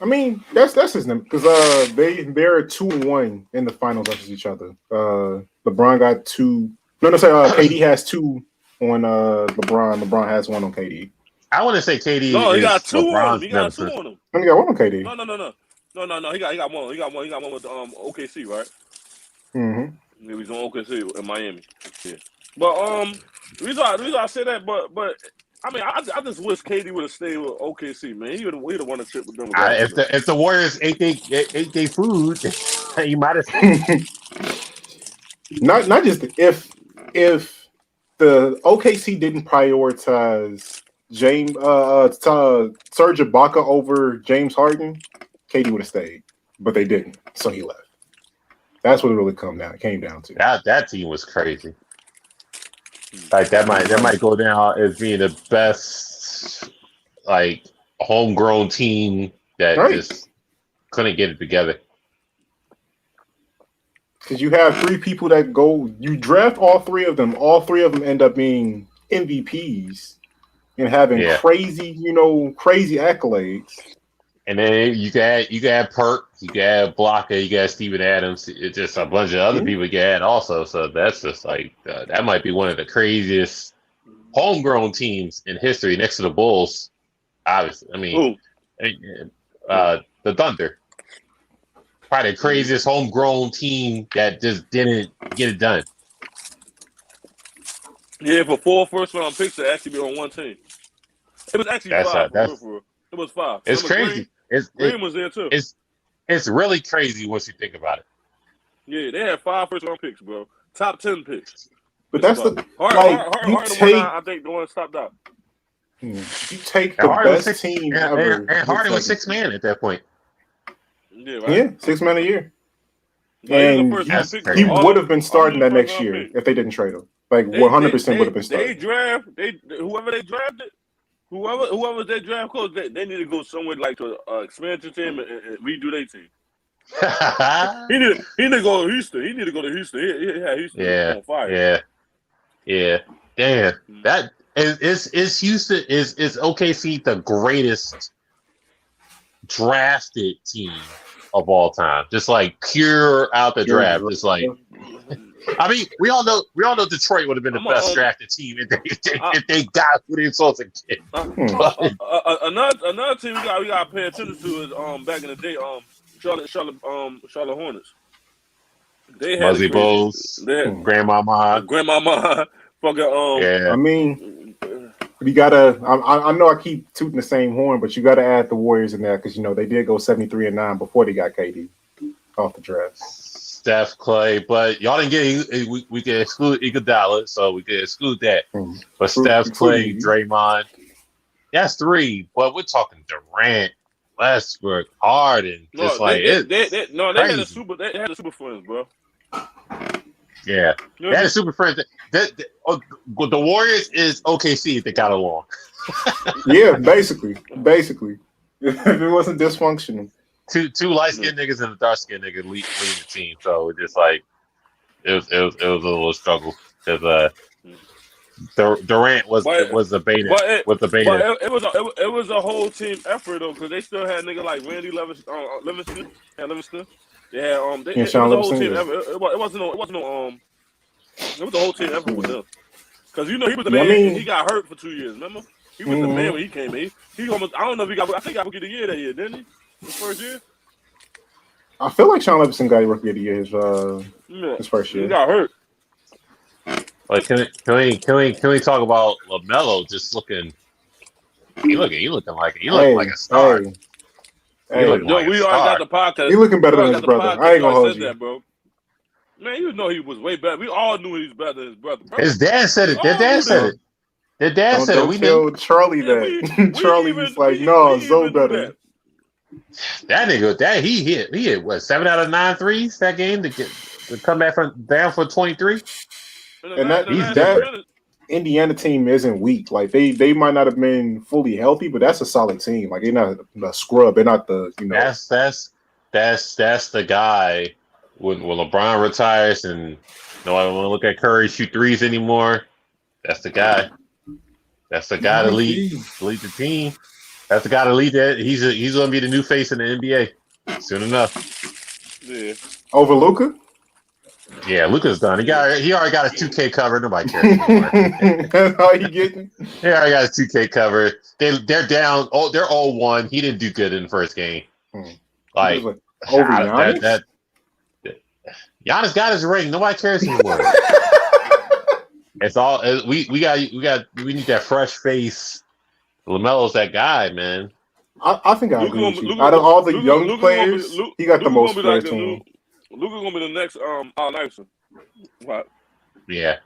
Speaker 1: I mean, that's his name because they're 2-1 in the finals versus each other. LeBron got 2. No, sorry. KD has 2 on LeBron. LeBron has 1 on KD.
Speaker 2: I want to say KD.
Speaker 3: No, he got 2
Speaker 2: LeBron's
Speaker 3: on him. He got
Speaker 2: nemesis.
Speaker 3: 2 on him.
Speaker 1: He got 1 on KD.
Speaker 3: No. He got 1. He got 1 with OKC, right?
Speaker 1: Mm-hmm.
Speaker 3: He was on OKC in Miami. Yeah. But the reason I say that, but I mean, I just wish KD would have stayed with OKC, man. He would have won a chip with them.
Speaker 2: If the Warriors ate they food, he might have.
Speaker 1: Not just if the OKC didn't prioritize Serge Ibaka over James Harden, KD would have stayed, but they didn't, so he left. That's what it really came down to.
Speaker 2: That team was crazy. Like that might go down as being the best like homegrown team that just couldn't get it together.
Speaker 1: Because you have 3 people that go, you draft all 3 of them. All 3 of them end up being MVPs and having crazy accolades.
Speaker 2: And then you got Perk, you got Blocker, you got Steven Adams. It's just a bunch of other people you add also. So that's just like that might be one of the craziest homegrown teams in history next to the Bulls. Obviously, I mean, the Thunder. Probably the craziest homegrown team that just didn't get it done.
Speaker 3: Yeah, for 4 first-round picks to actually be on one team. It was actually 5. It was 5.
Speaker 2: It's crazy.
Speaker 3: Green was there too.
Speaker 2: It's really crazy once you think about it.
Speaker 3: Yeah, they had 5 first-round picks, bro. Top 10 picks.
Speaker 1: But that's the
Speaker 3: I think the one stopped out.
Speaker 1: You take the best team ever.
Speaker 2: And Harden was 6 man at that point.
Speaker 3: Yeah, right?
Speaker 1: Yeah, 6 man a year. And he would have been starting that next year if they didn't trade him. Like 100% would have been starting.
Speaker 3: Whoever they drafted, whoever they draft coach, they need to go somewhere like to expansion team and redo their team. he need to go to Houston. He need to go to Houston. He had Houston on fire.
Speaker 2: Yeah. Damn. That is Houston is OKC the greatest drafted team of all time. Just like pure out the draft. Just like I mean, we all know Detroit would have been the best drafted team if they got who they supposed to get.
Speaker 3: Another team we got to pay attention to is back in the day Charlotte Hornets. They had
Speaker 2: Muzzy Bowles, Grandmama,
Speaker 3: fucking
Speaker 1: I mean, you gotta. I know I keep tooting the same horn, but you gotta add the Warriors in there because they did go 73-9 before they got KD off the draft.
Speaker 2: Steph, Clay, but y'all didn't get. We can exclude Iguodala, so we can exclude that. But Steph, Clay, Draymond, that's 3. But we're talking Durant, Westbrook, Harden. They had
Speaker 3: the super friends, bro.
Speaker 2: Yeah, they had a super friends. The Warriors is OKC if they got along.
Speaker 1: Yeah, basically. If it wasn't dysfunctional.
Speaker 2: Two light skinned niggas and a dark skinned nigga lead the team, so it just like it was a little struggle because Durant was the beta.
Speaker 3: It was a whole team effort though, because they still had niggas like Randy Livingston. They had it was a whole team effort. It was a whole team effort with them. Because he was the man. He got hurt for 2 years. Remember, he was the man when he came in. He almost. I don't know if he got. I think he got Rookie of the Year that year, didn't he? His first year.
Speaker 1: I feel like Sean Livingston got rookie of the year his first
Speaker 3: He
Speaker 1: year.
Speaker 3: got hurt.
Speaker 2: Like, can we talk about LaMelo just looking? He looking like a star.
Speaker 1: Hey,
Speaker 2: He looking
Speaker 1: hey.
Speaker 3: Yo,
Speaker 2: like a
Speaker 3: we already got
Speaker 2: star.
Speaker 3: the podcast.
Speaker 1: He looking better
Speaker 3: We
Speaker 1: than
Speaker 3: already
Speaker 1: his
Speaker 3: got the
Speaker 1: brother.
Speaker 3: podcast.
Speaker 1: I ain't
Speaker 3: You
Speaker 1: gonna
Speaker 3: already
Speaker 1: hold
Speaker 3: said
Speaker 1: you.
Speaker 3: that, bro. Man, you know he was way better. We all knew he was better than his brother, bro.
Speaker 2: His dad said
Speaker 3: We
Speaker 2: it. Their
Speaker 3: all
Speaker 2: dad
Speaker 3: knew
Speaker 2: said
Speaker 3: that.
Speaker 2: it. Their dad said it.
Speaker 1: Don't
Speaker 2: We knew.
Speaker 1: tell Charlie
Speaker 3: Yeah,
Speaker 1: that.
Speaker 3: we
Speaker 1: Charlie
Speaker 3: even
Speaker 1: was like, no, Zoe
Speaker 3: even knew
Speaker 1: better.
Speaker 3: that.
Speaker 2: That nigga, he hit what 7 out of 9 threes that game to come back from down for 23.
Speaker 3: In the
Speaker 1: And
Speaker 3: last, in the
Speaker 2: He's
Speaker 3: last 2
Speaker 2: different.
Speaker 3: minutes.
Speaker 1: Indiana team isn't weak. Like they might not have been fully healthy, but that's a solid team. Like they're not a scrub. They're not the
Speaker 2: That's the guy when LeBron retires and nobody want to look at Curry shoot threes anymore. That's the guy. That's the guy to lead the team. That's the guy to lead that. He's gonna be the new face in the NBA soon enough.
Speaker 3: Yeah.
Speaker 1: over Luca.
Speaker 2: Yeah, Luka's done. He already got his 2K cover. Nobody cares anymore.
Speaker 1: That's all you getting.
Speaker 2: He already got his 2K cover. They're down. Oh, they're 0-1. He didn't do good in the first game. Like
Speaker 1: Over Giannis.
Speaker 2: Giannis got his ring. Nobody cares anymore. It's all we need that fresh face. LaMelo's that guy, man.
Speaker 1: I think I agree with you. Out of all the young players, he got the most fair team.
Speaker 3: Luka's gonna be the next Al Iverson. What?
Speaker 2: Yeah,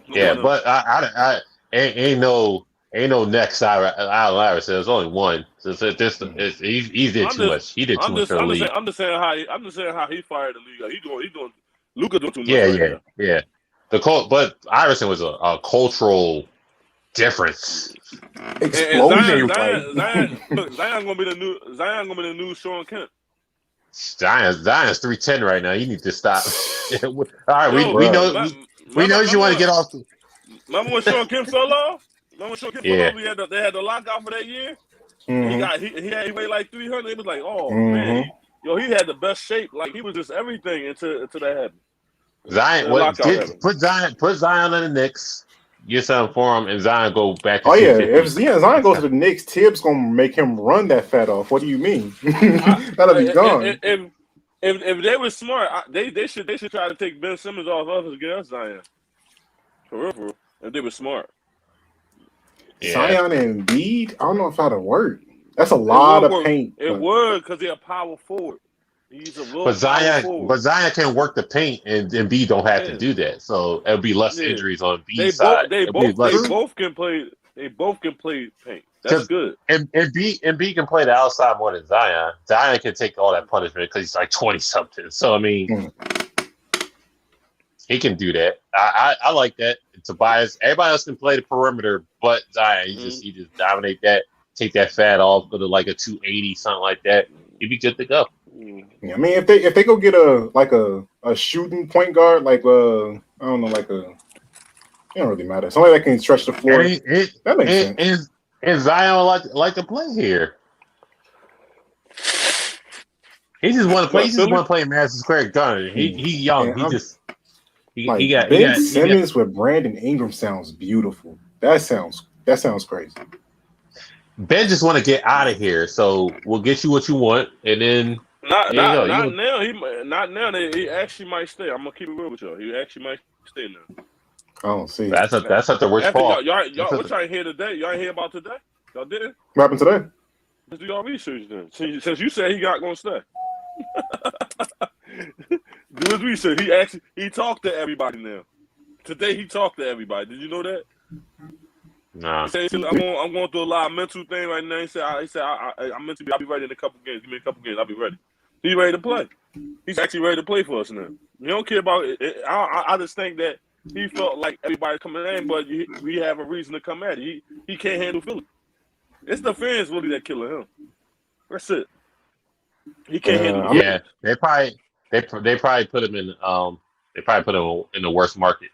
Speaker 2: but I ain't no next Allen Iverson. There's only one. So he did too much. He did too much for the league.
Speaker 3: I'm just saying how he fired the league. He doing Luka doing too much.
Speaker 2: Yeah. But Iverson was a cultural difference.
Speaker 1: Explosion.
Speaker 3: Zion gonna be the new Sean Kemp.
Speaker 2: Zion's 310 right now. You need to stop. All right, we know you want to get off.
Speaker 3: Remember when Sean Kemp fell off? They had the lockout for that year.
Speaker 1: Mm-hmm.
Speaker 3: He weighed like 300. It was like, oh man, he had the best shape. Like he was just everything until that happened.
Speaker 2: Zion, put Zion in the Knicks. Get something for him, and Zion go back to
Speaker 1: if Zion goes to the Knicks, Tibbs gonna make him run that fat off. What do you mean? That'll be gone.
Speaker 3: If they were smart, they should try to take Ben Simmons off us and get us Zion. For real. If they were smart.
Speaker 2: Yeah.
Speaker 1: Zion and Embiid, I don't know if that'll work. That's a lot of paint.
Speaker 3: It would because they're a power forward. He's a real
Speaker 2: but Zion can work the paint, and Embiid don't have to do that. So it'll be less injuries on Embiid's side.
Speaker 3: They both can play. They both can play paint. That's good.
Speaker 2: And Embiid can play the outside more than Zion. Zion can take all that punishment because he's like 20 something. So I mean, he can do that. I like that. Tobias, everybody else can play the perimeter, but Zion, he just dominate that. Take that fat off, go to like a 280, something like that. He'd be good to go.
Speaker 1: Yeah, I mean, if they go get a shooting point guard, like I don't know, like it don't really matter. Somebody that can stretch the floor. That makes sense.
Speaker 2: And Zion like to play here. He just want to play. He just want to play in Madison Square Garden. He's young. He got
Speaker 1: Ben Simmons with Brandon Ingram sounds beautiful. That sounds crazy.
Speaker 2: Ben just want to get out of here, so we'll get you what you want, and then
Speaker 3: not now. He actually might stay. I'm gonna keep it real with y'all. He actually might stay now.
Speaker 1: I don't see.
Speaker 2: That's at the worst part.
Speaker 3: Y'all what y'all hear today? Y'all hear about today? Y'all didn't?
Speaker 1: What happened today?
Speaker 3: Let's do y'all research then. Since you said he got gonna stay. Do his research. He talked to everybody now. Today he talked to everybody. Did you know that?
Speaker 2: Nah.
Speaker 3: He said, I'm going through a lot of mental thing right now. He said I'm mentally. I'll be ready in a couple games. Give me a couple games. I'll be ready. He's ready to play. He's actually ready to play for us now. You don't care about it. I just think that he felt like everybody coming in, but we have a reason to come at it. He can't handle Philly. It's the fans really that killing him. That's it. He can't handle.
Speaker 2: Yeah, they probably put him in. They probably put him in the worst market.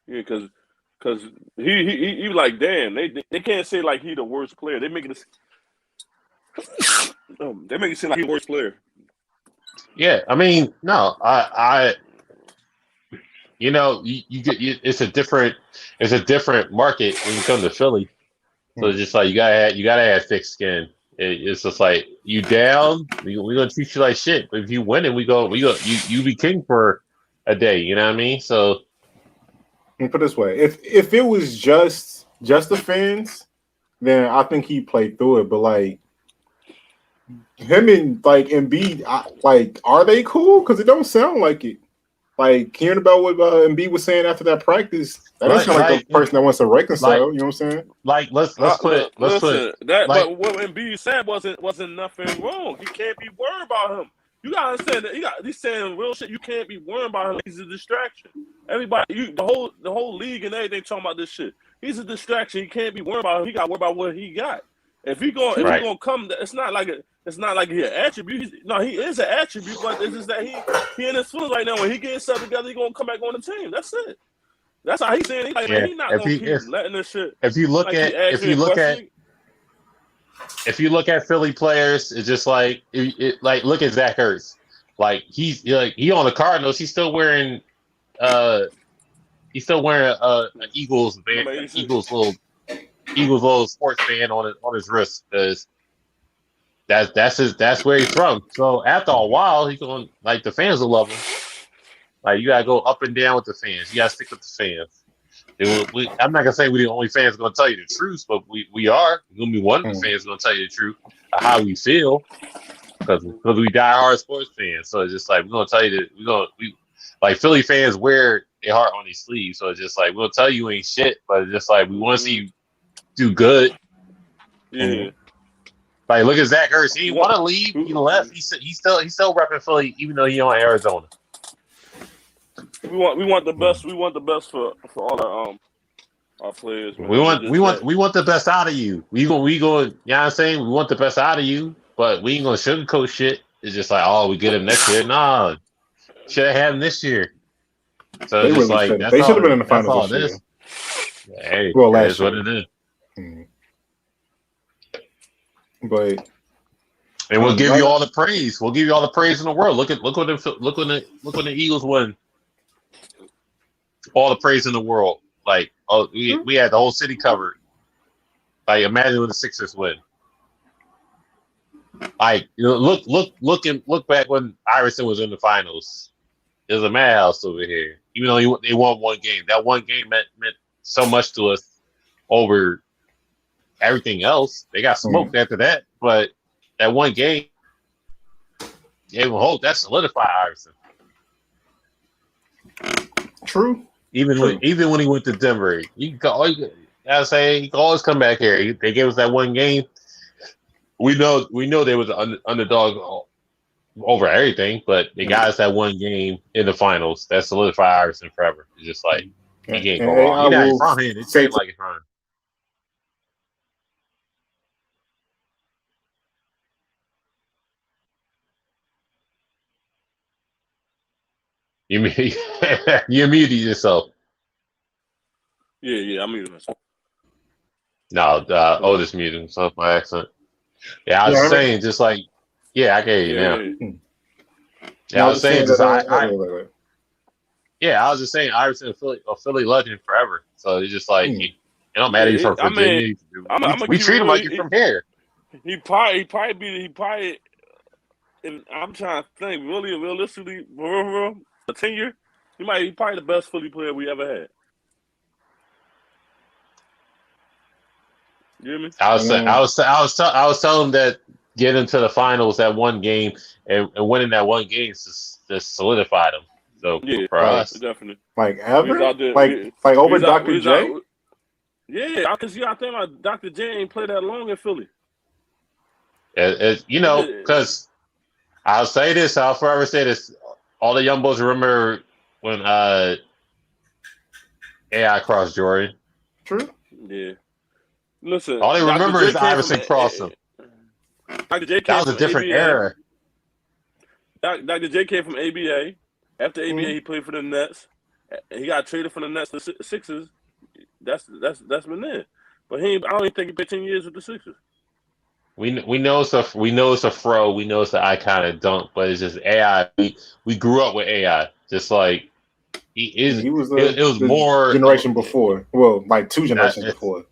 Speaker 3: Yeah, because he like, damn, they can't say like he the worst player. They making it. They make it seem like he's the worst player.
Speaker 2: Yeah, I mean, no, I you know, it's a different market when you come to Philly. So it's just like you gotta have thick skin. It's just like you down, we gonna treat you like shit. But if you win it, we go you be king for a day. You know what I mean? So
Speaker 1: Let me put it this way: if it was just the fans, then I think he played through it. But like him and like Embiid, like are they cool? Because it don't sound like it. Like hearing about what Embiid was saying after that practice, that doesn't sound like a person that wants to reconcile.
Speaker 2: like
Speaker 1: You know what I'm saying?
Speaker 2: like let's put
Speaker 3: Listen, that
Speaker 2: like
Speaker 3: but what Embiid said wasn't nothing wrong. He can't be worried about him. You gotta understand that he's saying real shit. You can't be worried about him. He's a distraction. Everybody, the whole league and everything talking about this shit. He's a distraction. He can't be worried about him. He got to worry about what he got. If he gonna come, it's not like he an attribute. He is an attribute, but it's just that he in his feelings right now. When he gets stuff together, he gonna come back on the team. That's it. That's how he's saying. He's like, man, he's not gonna keep letting this shit.
Speaker 2: If you look at Philly players, it's just like like look at Zach Ertz. Like he on the Cardinals, he's still wearing an Eagles band, Eagles little sports band on his wrist because that's where he's from. So after a while, he's going like the fans will love him. Like you gotta go up and down with the fans. You gotta stick with the fans. I'm not gonna say we're the only fans gonna tell you the truth, but we are. We're gonna be one of the fans gonna tell you the truth of how we feel because we die hard sports fans. So it's just like we're gonna tell you that we like Philly fans wear their heart on their sleeve. So it's just like we'll tell you ain't shit, but it's just like we want to see you do good.
Speaker 3: Yeah.
Speaker 2: Like look at Zach Ertz. He didn't want to leave. He left. He's still repping Philly even though he on Arizona.
Speaker 3: We want the best. We want the best for all our players. Man.
Speaker 2: We want the best out of you. We going. You know what I'm saying? We want the best out of you, but we ain't gonna sugarcoat shit. It's just like, oh, we get him next year. Nah, should have had him this year. So it's just
Speaker 1: really
Speaker 2: like
Speaker 1: they should have been in the finals
Speaker 2: this year. Hey,
Speaker 1: well,
Speaker 2: that's
Speaker 1: what
Speaker 2: it is.
Speaker 1: But
Speaker 2: and we'll give you all the praise. We'll give you all the praise in the world. Look when the Eagles won. All the praise in the world. Like, we had the whole city covered. Like, imagine when the Sixers win. Like, look back when Iverson was in the finals. There's a madhouse over here. Even though they won one game, that one game meant so much to us over everything else. They got smoked after that, but that one game gave them hope. That solidified Iverson.
Speaker 1: True.
Speaker 2: Even when he went to Denver, he could always come back here. They gave us that one game. We know they was an underdog over everything, but they got us that one game in the finals that solidified Iverson forever. It's just like he can't go wrong. He's not from here. They say it like it's from him. You muted yourself.
Speaker 3: Yeah, I muted myself.
Speaker 2: No, Otis muted himself by accident. Yeah, I was saying just like, yeah, I can hear you now. Yeah, I was saying just I was just saying Iverson a Philly legend forever. So it's just like it don't matter if you're from Virginia. We treat him like you're from here.
Speaker 3: He probably. And I'm trying to think, really, realistically, real, a 10-year, he probably the best Philly player we ever had. You hear me?
Speaker 2: I was telling him that getting to the finals that one game and winning that one game just solidified him. So for us,
Speaker 3: definitely,
Speaker 1: like ever, like over Dr. J.
Speaker 3: Yeah, because you got to think about Dr. J ain't played that long in Philly.
Speaker 2: Because I'll say this, I'll forever say this. All the young boys remember when A.I. crossed Jordan.
Speaker 1: True.
Speaker 3: Yeah. Listen,
Speaker 2: all they remember is Iverson crossing.
Speaker 3: Dr. J
Speaker 2: that was a different era.
Speaker 3: Dr. J came from ABA. After ABA, he played for the Nets. He got traded from the Nets to the Sixers. That's been it. But I don't even think he played 10 years with the Sixers.
Speaker 2: We know it's a fro. We know it's an icon of dunk, but it's just AI. We grew up with AI. Just like
Speaker 1: he was.
Speaker 2: It was more
Speaker 1: generation before. Well, like two generations before.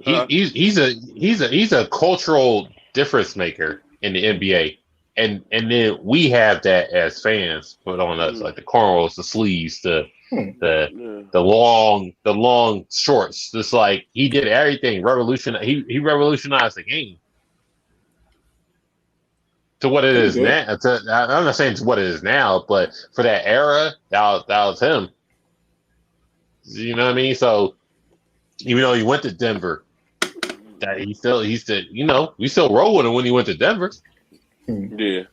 Speaker 2: He's a cultural difference maker in the NBA, and then we have that as fans put on us, like the cornrows, the sleeves, the long shorts. Just like he did everything, he revolutionized the game to what it is now. I'm not saying to what it is now, but for that era, that was him. You know what I mean? So even though he went to Denver, that we still roll with him when he went to Denver.
Speaker 3: Yeah,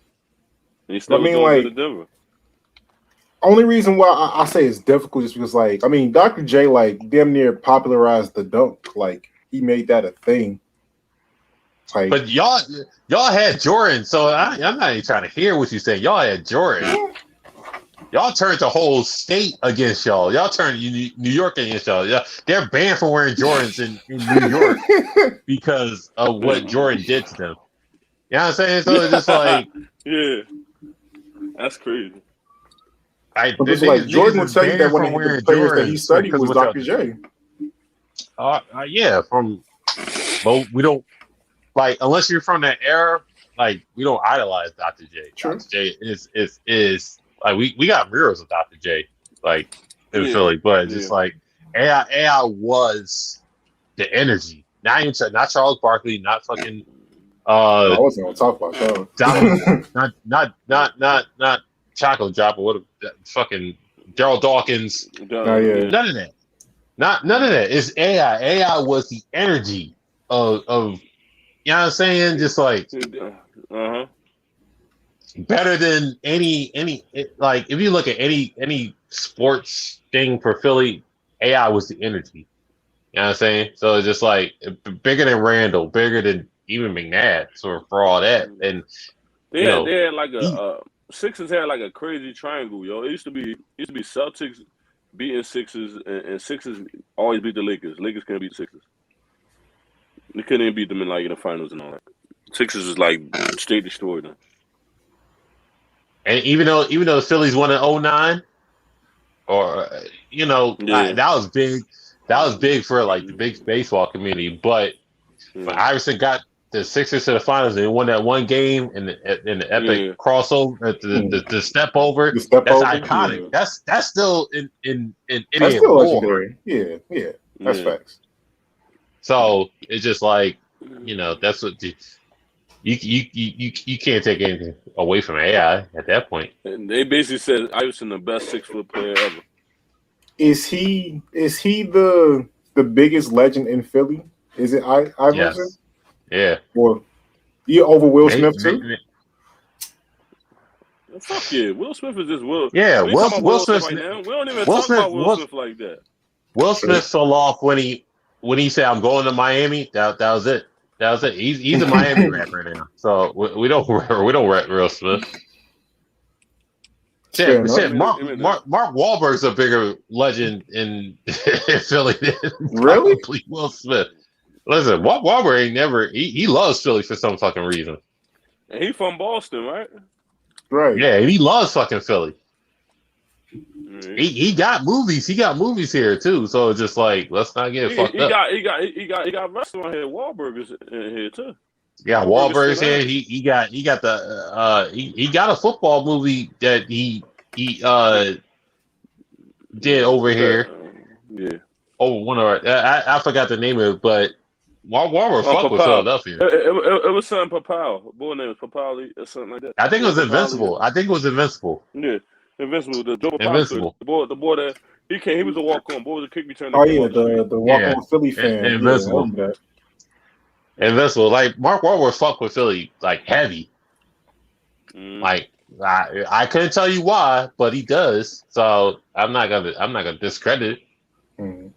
Speaker 3: he still
Speaker 1: I mean,
Speaker 3: doing
Speaker 1: like,
Speaker 3: good at Denver.
Speaker 1: only reason why I say it's difficult is because, like, I mean, Dr. J, like, damn near popularized the dunk. Like, he made that a thing. Like,
Speaker 2: but y'all had Jordan, so I'm not even trying to hear what you say. Y'all had Jordan. Y'all turned the whole state against y'all. Y'all turned New York against y'all. They're banned from wearing Jordans in New York because of what Jordan did to them. You know what I'm saying? So it's just like,
Speaker 3: yeah, that's crazy.
Speaker 1: But like Jordan would tell you that one of the players that he studied was Dr. J.
Speaker 2: Yeah, but we don't like unless you're from that era. Like we don't idolize Dr. J.
Speaker 1: True.
Speaker 2: Dr. J is like we got mirrors of Dr. J. Like in Philly, but just like AI was the energy. Not Charles Barkley, not fucking.
Speaker 1: I wasn't gonna talk about
Speaker 2: that. not Chocolate Drop or what? Fucking Daryl Dawkins.
Speaker 1: None
Speaker 2: of that. None of that. It's AI. AI was the energy of you know what I'm saying? Just like better than any like if you look at any sports thing for Philly, AI was the energy. You know what I'm saying? So it's just like bigger than Randall, bigger than even McNabb for all that. And
Speaker 3: they had like Sixers had like a crazy triangle, yo. It used to be Celtics beating Sixers and Sixers always beat the Lakers. Lakers couldn't beat the Sixers. They couldn't even beat them in the finals and all that. Sixers was like straight destroyed them.
Speaker 2: And even though the Phillies won in 2009, or that was big. That was big for like the big baseball community. But when Iverson got the Sixers to the finals and they won that one game in the epic crossover, the step over, that's iconic.
Speaker 1: Yeah.
Speaker 2: That's still in
Speaker 1: that's still legendary. Yeah, that's facts.
Speaker 2: So it's just like that's what you can't take anything away from AI at that point.
Speaker 3: And they basically said Iverson the best 6-foot player ever.
Speaker 1: Is he the biggest legend in Philly? Is it Iverson?
Speaker 2: Yes. Yeah.
Speaker 1: Or over Will Smith too?
Speaker 3: Fuck yeah, Will Smith is just Will.
Speaker 2: Yeah, Will Smith
Speaker 3: right now. We don't even talk about Will Smith like that.
Speaker 2: Will Smith fell off when he said I'm going to Miami. That was it. That was it. He's a Miami rapper now. So we don't rap Will Smith. Shit, Mark Wahlberg's a bigger legend in Philly than probably Will Smith. Listen, Mark Wahlberg ain't never. He loves Philly for some fucking reason.
Speaker 3: And he from Boston, right?
Speaker 1: Right.
Speaker 2: Yeah, he loves fucking Philly. He got movies. He got movies here too. So it's just like let's not get fucked up.
Speaker 3: He got restaurant here. Wahlburgers in here too.
Speaker 2: Yeah, Wahlberg's here. He got the he got a football movie that he did over here.
Speaker 3: Yeah.
Speaker 2: Oh, one of I forgot the name of it, but Wahlberg fuck with Philadelphia.
Speaker 3: It was something Papal. Boy name was Papal or something like that.
Speaker 2: I think it was Invincible.
Speaker 3: Yeah, Invincible. The Joe
Speaker 2: Invincible.
Speaker 3: The boy that he came. He was a walk on. Boy was a kick return.
Speaker 1: Oh yeah, the walk on Philly fan.
Speaker 2: Invincible.
Speaker 1: Yeah,
Speaker 2: Invincible. Like Mark Wahlberg fuck with Philly like heavy. Like I couldn't tell you why, but he does. So I'm not gonna discredit it.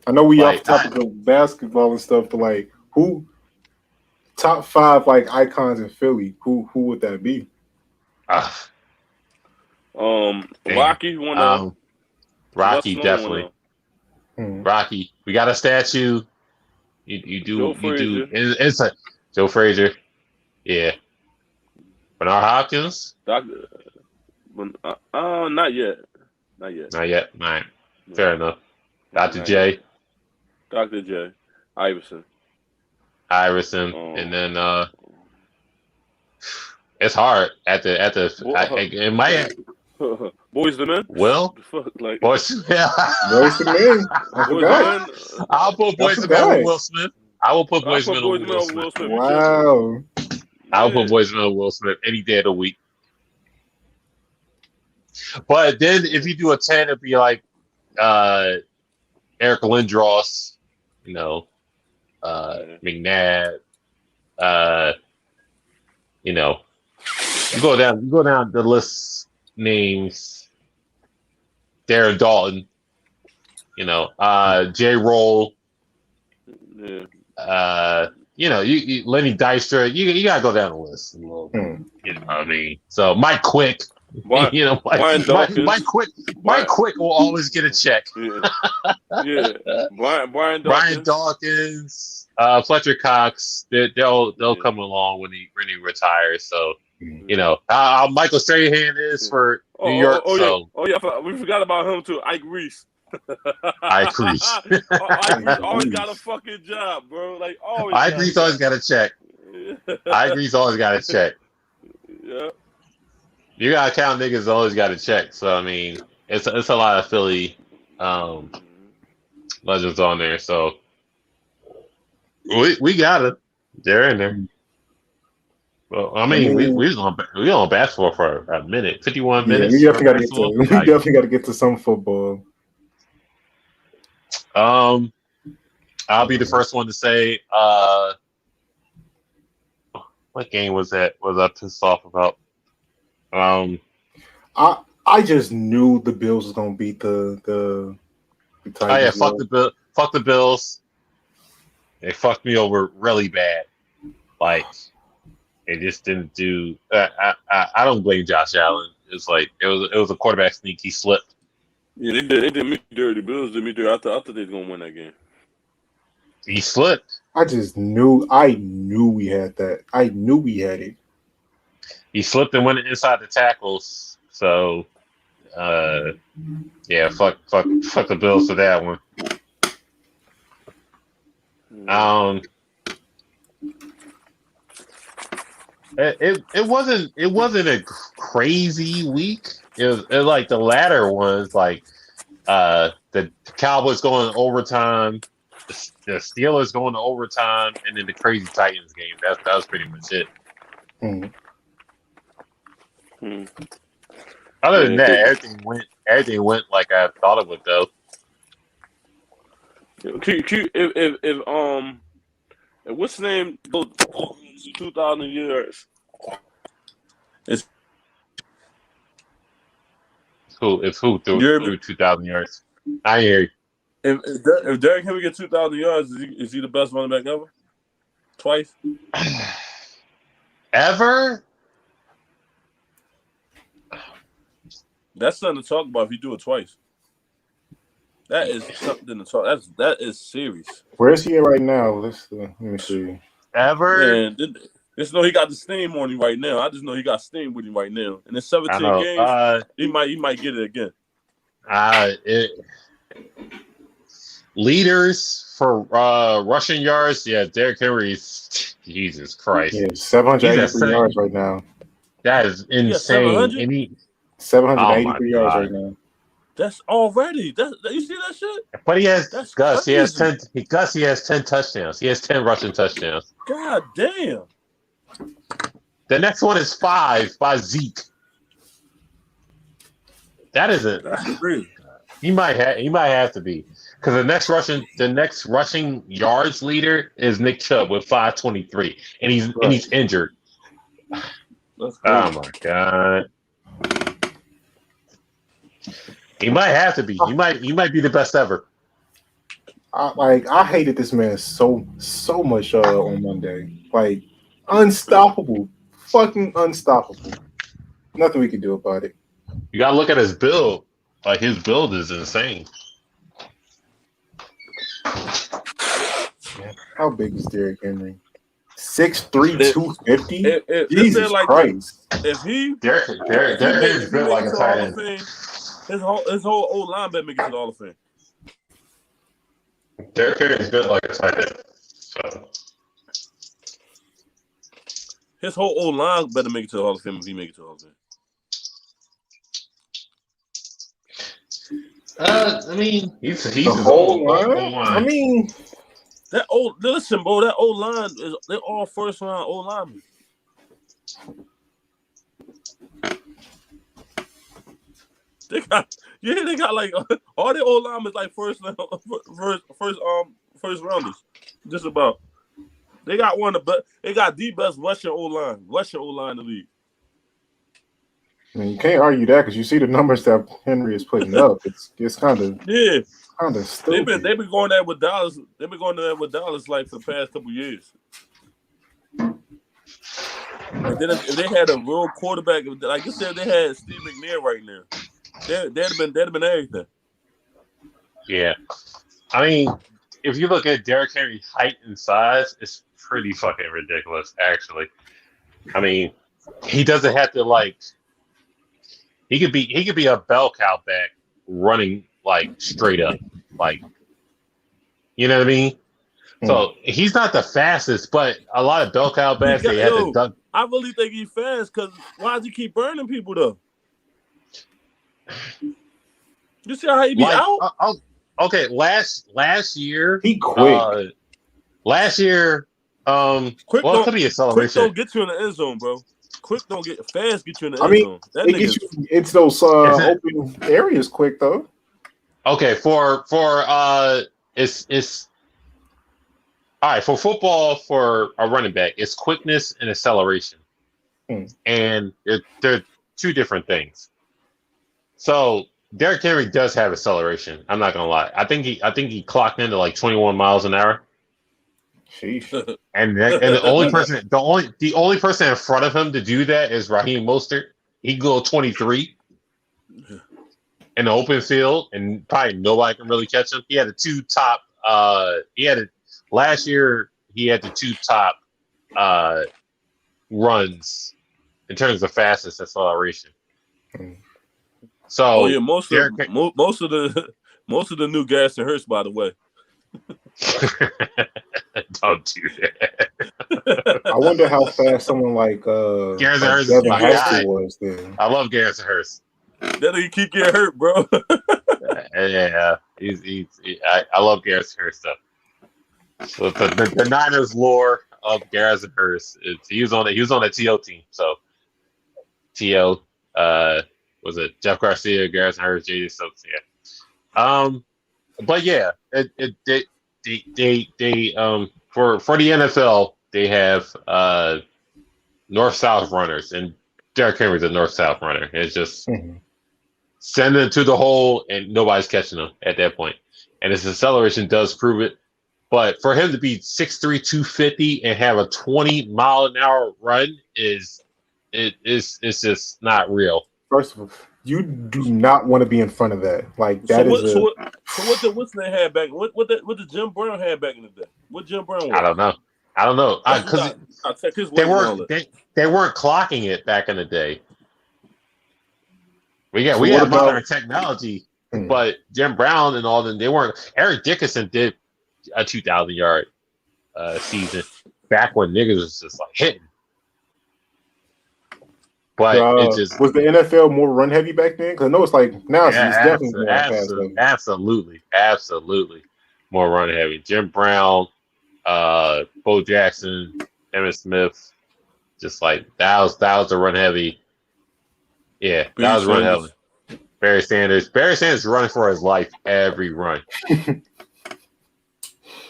Speaker 1: I know we off topic of basketball and stuff, but like who top 5 like icons in Philly? Who would that be?
Speaker 3: Rocky one.
Speaker 2: Rocky definitely. Rocky, we got a statue. You do. It's like Joe Frazier. Yeah. Bernard Hopkins.
Speaker 3: Not yet.
Speaker 2: Not yet. All right. Fair enough. Dr. J.
Speaker 3: Dr. J. Iverson.
Speaker 2: And then it's hard at the it might
Speaker 3: Boys the Men.
Speaker 2: Will
Speaker 3: Fuck, like
Speaker 2: Boys. Yeah.
Speaker 1: Boys to Men. I
Speaker 3: Boys the
Speaker 1: forgot.
Speaker 3: Men.
Speaker 2: I'll put Boys to Men with Will Smith. I will put
Speaker 3: I
Speaker 2: Boys to
Speaker 3: put
Speaker 2: Men
Speaker 3: Boys
Speaker 2: with
Speaker 3: the Men
Speaker 2: Will
Speaker 3: over
Speaker 2: Smith.
Speaker 3: Will Smith.
Speaker 1: Wow.
Speaker 2: I'll put Boys to Men with Will Smith any day of the week. But then if you do a 10, it'd be like Eric Lindros, McNabb, you go down the list names. Darren Dalton, J. Roll, you Lenny Dykstra. You gotta go down the list. You know what I mean? So Mike Quick,
Speaker 3: Brian Dawkins.
Speaker 2: Mike Quick will always get a check.
Speaker 3: Yeah. Brian
Speaker 2: Brian Dawkins, Fletcher Cox, they'll come along when he retires. So Michael Strahan is for New York.
Speaker 3: We forgot about him too. Ike Reese.
Speaker 2: Ike Reese.
Speaker 3: Ike Reese always got a fucking job, bro. Like always.
Speaker 2: Ike Reese always got a check. Ike Reese always got a check.
Speaker 3: Yeah.
Speaker 2: You gotta count niggas always got a check. So I mean, it's a lot of Philly legends on there. So we got it. They're in there. Well, I mean, we was on basketball for a minute, 51 minutes.
Speaker 1: We definitely got to get to some football.
Speaker 2: I'll be the first one to say, what game was that? Was I pissed off about?
Speaker 1: I just knew the Bills was gonna beat the Titans.
Speaker 2: Oh yeah, fuck the Bills. They fucked me over really bad. Like they just didn't do. I don't blame Josh Allen. It was a quarterback sneak. He slipped.
Speaker 3: Yeah, they did me dirty. The Bills did me dirty. I thought they was gonna win that game.
Speaker 2: He slipped.
Speaker 1: I knew we had that. I knew we had it.
Speaker 2: He slipped and went inside the tackles. So, yeah, fuck the Bills for that one. It wasn't a crazy week. It was like the latter ones, like the Cowboys going to overtime, the Steelers going to overtime, and then the crazy Titans game. That was pretty much it. Other than that, everything went like I thought it would go.
Speaker 3: If what's the name goes 2,000 years? It's
Speaker 2: who threw 2,000 yards? I hear you.
Speaker 3: If Derrick Henry gets 2,000 yards, is he the best running back ever? Twice?
Speaker 2: Ever?
Speaker 3: That's something to talk about if you do it twice. That is something to talk. That is serious.
Speaker 1: Where is he at right now? Let me see.
Speaker 2: Ever?
Speaker 3: Man, just know he got the steam on him right now. I just know he got steam with him right now. And in 17 games, he might get it again.
Speaker 2: Leaders for rushing yards, yeah, Derrick Henry's Jesus Christ.
Speaker 1: Yeah, 783 yards right now.
Speaker 2: That is insane.
Speaker 1: 783 yards right now.
Speaker 3: That's already. You see that shit?
Speaker 2: But he has Gus. He has 10. Gus. He has 10 touchdowns. He has 10 rushing touchdowns.
Speaker 3: God damn.
Speaker 2: The next one is 5 by Zeke. That isn't.
Speaker 3: That's crazy.
Speaker 2: He might have to be because the next rushing yards leader is Nick Chubb with 523, and he's injured.
Speaker 3: That's crazy.
Speaker 2: Oh my god. He might have to be. He might be the best ever.
Speaker 1: I hated this man so much on Monday. Like unstoppable, fucking unstoppable. Nothing we can do about it.
Speaker 2: You gotta look at his build. Like his build is insane.
Speaker 1: How big is Derrick Henry? 6'3", 250? Jesus
Speaker 3: like
Speaker 1: Christ!
Speaker 3: If he
Speaker 2: Derrick Henry's built like a tight end.
Speaker 3: His whole old linebacker makes it Hall of Fame.
Speaker 2: Derrick Henry is built like a tight end. So
Speaker 3: His whole old line better make it to the Hall of Fame if he make it to the Hall of Fame.
Speaker 2: I mean, he's
Speaker 1: The
Speaker 2: his
Speaker 1: whole
Speaker 2: old
Speaker 1: line.
Speaker 2: line.
Speaker 1: I mean,
Speaker 3: that old line is they're all first round old linemen. They got like all their old linemen like first rounders. Just about. They got one of the they got the best Russian old line in the league.
Speaker 1: I mean, you can't argue that because you see the numbers that Henry is putting up. It's kind of stupid.
Speaker 3: They've been going there with Dallas. They've been going there with Dallas like for the past couple years. And then if they had a real quarterback, like you said, they had Steve McNair right now. That'd have been everything.
Speaker 2: Yeah, I mean, if you look at Derrick Henry's height and size, it's pretty fucking ridiculous. Actually, I mean, he doesn't have to like. He could be a bell cow back running like straight up, like you know what I mean. So he's not the fastest, but a lot of bell cow backs they had to duck.
Speaker 3: I really think he's fast because why does he keep burning people though? You see how he be out?
Speaker 2: Okay, last year
Speaker 1: he quick.
Speaker 2: Last year, it could be acceleration.
Speaker 3: Quick don't get you in the end zone, bro. Quick don't get fast. Get you in the end zone.
Speaker 1: It gets you. It's those open areas quick though.
Speaker 2: Okay, for it's all right for football for a running back. It's quickness and acceleration, and they're two different things. So Derrick Henry does have acceleration. I'm not gonna lie. I think he clocked into like 21 miles an hour.
Speaker 1: Sheesh.
Speaker 2: And the only person in front of him to do that is Raheem Mostert. He can go 23 in the open field, and probably nobody can really catch him. He had last year. He had the two top runs in terms of fastest acceleration. So
Speaker 3: most of the new gas and Hurts, by the way.
Speaker 2: Don't do that.
Speaker 1: I wonder how fast someone like
Speaker 2: Garrison Hurst
Speaker 1: was then.
Speaker 2: I love Garrison Hurst.
Speaker 3: That nigga keep getting hurt, bro.
Speaker 2: Yeah, I love Garrison Hurst stuff. So the Niners lore of Garrison Hurst is he was on the TO team. So TO was it Jeff Garcia, Garrison Hurst, JJ Stokes, yeah. But yeah, they for the NFL they have north-south runners, and Derrick Henry's a north-south runner. It's just send it to the hole, and nobody's catching him at that point. And his acceleration does prove it. But for him to be 6'3", 250 and have a 20-mile-an-hour run it's just not real.
Speaker 1: First of all, you do not want to be in front of that. Like that
Speaker 3: So what did Winston had back? What did Jim Brown had back in the day? What Jim Brown was?
Speaker 2: I don't know. Because they weren't clocking it back in the day. We had modern technology, but Jim Brown and all them, they weren't. Eric Dickerson did a 2,000-yard season back when niggas was just like hitting. But it just
Speaker 1: was the NFL more run heavy back then? Because I know it's like now it's definitely more fast.
Speaker 2: Absolutely more run heavy. Jim Brown, Bo Jackson, Emmitt Smith, just like that was the run heavy. Yeah, that was run heavy. Barry Sanders running for his life every run.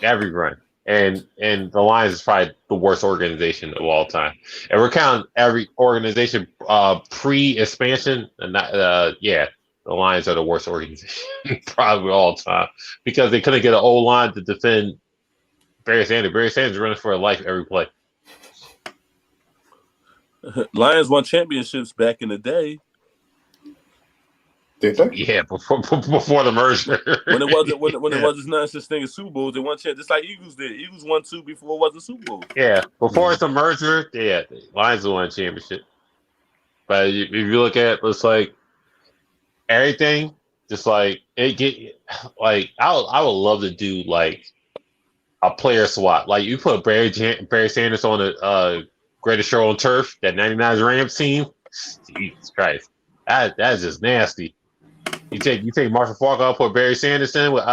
Speaker 2: Every run. And the Lions is probably the worst organization of all time. And we're counting every organization pre-expansion. And the Lions are the worst organization probably of all time because they couldn't get an O-line to defend Barry Sanders. Barry Sanders is running for his life every play.
Speaker 3: Lions won championships back in the day.
Speaker 1: Did they?
Speaker 2: Yeah, before the merger.
Speaker 3: When it wasn't not such thing as Super Bowls, they won championships just like Eagles did. Eagles won 2 before it was a Super Bowl.
Speaker 2: Yeah, before it's a merger, yeah, Lions won a championship. But if you look at it's like everything, just like it get like I would love to do like a player swap. Like you put Barry Sanders on the Greatest Show on Turf, that 99 Rams team. Jesus Christ, that's just nasty. You take Marshall Falk out, put Barry Sanders in with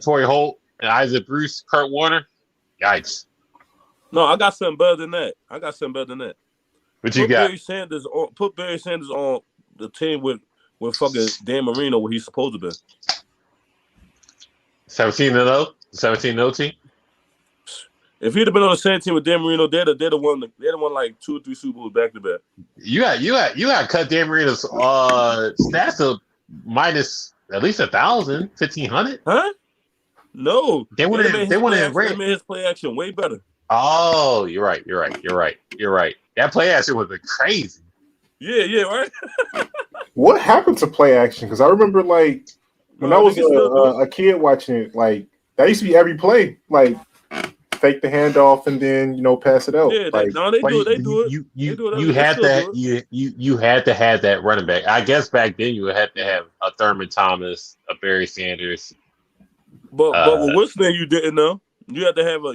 Speaker 2: Torrey Holt and Isaac Bruce, Kurt Warner. Yikes!
Speaker 3: No, I got something better than that.
Speaker 2: What you got?
Speaker 3: Put Barry Sanders on the team with fucking Dan Marino where he's supposed to be.
Speaker 2: 17-0, 17-0 team.
Speaker 3: If he'd have been on the same team with Dan Marino, they'd have won like 2 or 3 Super Bowls back to back.
Speaker 2: You got to cut Dan Marino's stats to minus at least 1,000, 1,500.
Speaker 3: Huh? No,
Speaker 2: They wouldn't have
Speaker 3: made his play action way better.
Speaker 2: Oh, you're right. That play action was crazy.
Speaker 3: Yeah, right.
Speaker 1: What happened to play action? Because I remember like when I was a kid watching it, like that used to be every play, like fake the handoff and then pass it out.
Speaker 3: Yeah,
Speaker 1: like,
Speaker 3: they do it.
Speaker 2: You had to have that running back. I guess back then you would have to have a Thurman Thomas, a Barry Sanders.
Speaker 3: But with what's name you didn't know? You had to have a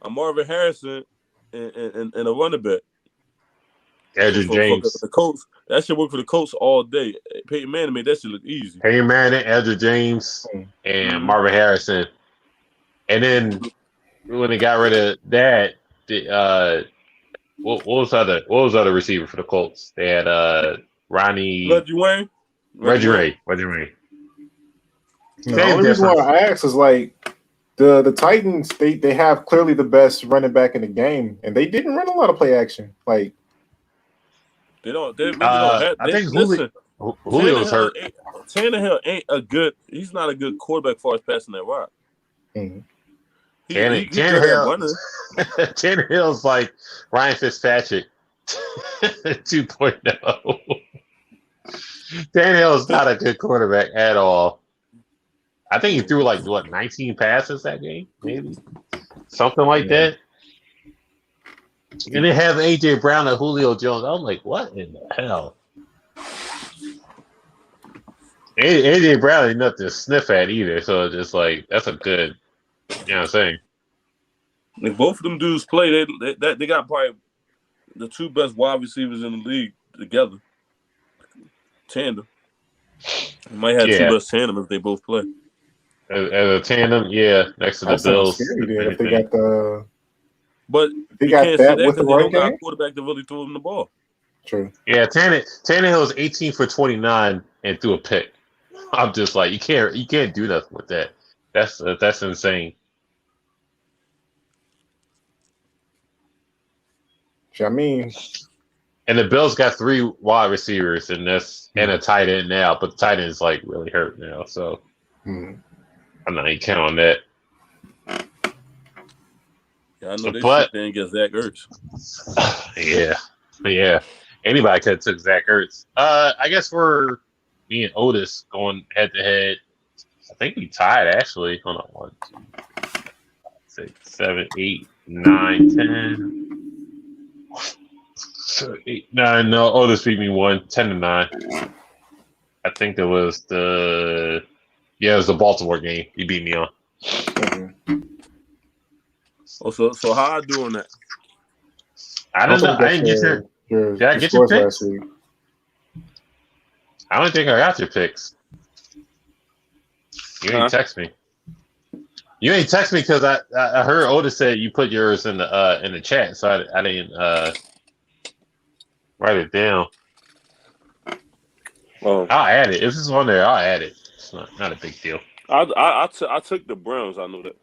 Speaker 3: Marvin Harrison and a running back.
Speaker 2: Edgerrin James.
Speaker 3: The Colts. That should work for the Colts all day. Peyton Manning made that shit look easy.
Speaker 2: Peyton Manning, Edgerrin James, and Marvin Harrison. And then when they got rid of that, what was other receiver for the Colts? They had Reggie Wayne.
Speaker 1: The only reason why I asked is like the Titans, they have clearly the best running back in the game, and they didn't run a lot of play action. Like
Speaker 3: they really don't have.
Speaker 2: I think Julio's hurt.
Speaker 3: Tannehill ain't a good. He's not a good quarterback as far as passing that rock.
Speaker 2: Mm-hmm. Tannehill's like Ryan Fitzpatrick 2.0. Tannehill's not a good quarterback at all. I think he threw 19 passes that game, maybe something like that. And they have AJ Brown and Julio Jones. I'm like, what in the hell? AJ Brown ain't nothing to sniff at either. So it's just like that's a good, you know what I'm saying.
Speaker 3: If both of them dudes play, they got probably the 2 best wide receivers in the league together. Tandem. They might have 2 best tandem if they both play.
Speaker 2: As a tandem, yeah, next to the Bills.
Speaker 1: If they got the,
Speaker 3: but
Speaker 1: they got that with the
Speaker 3: right game. Quarterback to really throw them the ball.
Speaker 1: True.
Speaker 2: Yeah, Tannehill's 18 for 29 and threw a pick. I'm just like, you can't do nothing with that. That's insane.
Speaker 1: I mean,
Speaker 2: and the Bills got 3 wide receivers and a tight end now, but the tight end is like really hurt now, so. I'm not even counting on that.
Speaker 3: Yeah, I know they shit there and get Zach Ertz.
Speaker 2: Yeah. Anybody could have took Zach Ertz. I guess we're me and Otis going head to head. I think we tied actually. Hold on, 1, 2, 6, 7, 8, 9, 10. 8, 9. No, Otis beat me 10-9. I think it was the Baltimore game. He beat me on.
Speaker 3: Oh, so how I do on that?
Speaker 2: I don't know. I didn't get did I get your picks? I don't think I got your picks. You ain't text me. You ain't text me because I heard Otis said you put yours in the chat, so I didn't write it down. I'll add it. If this is on there, I'll add it. It's not a big deal.
Speaker 3: I took the Browns. I know that.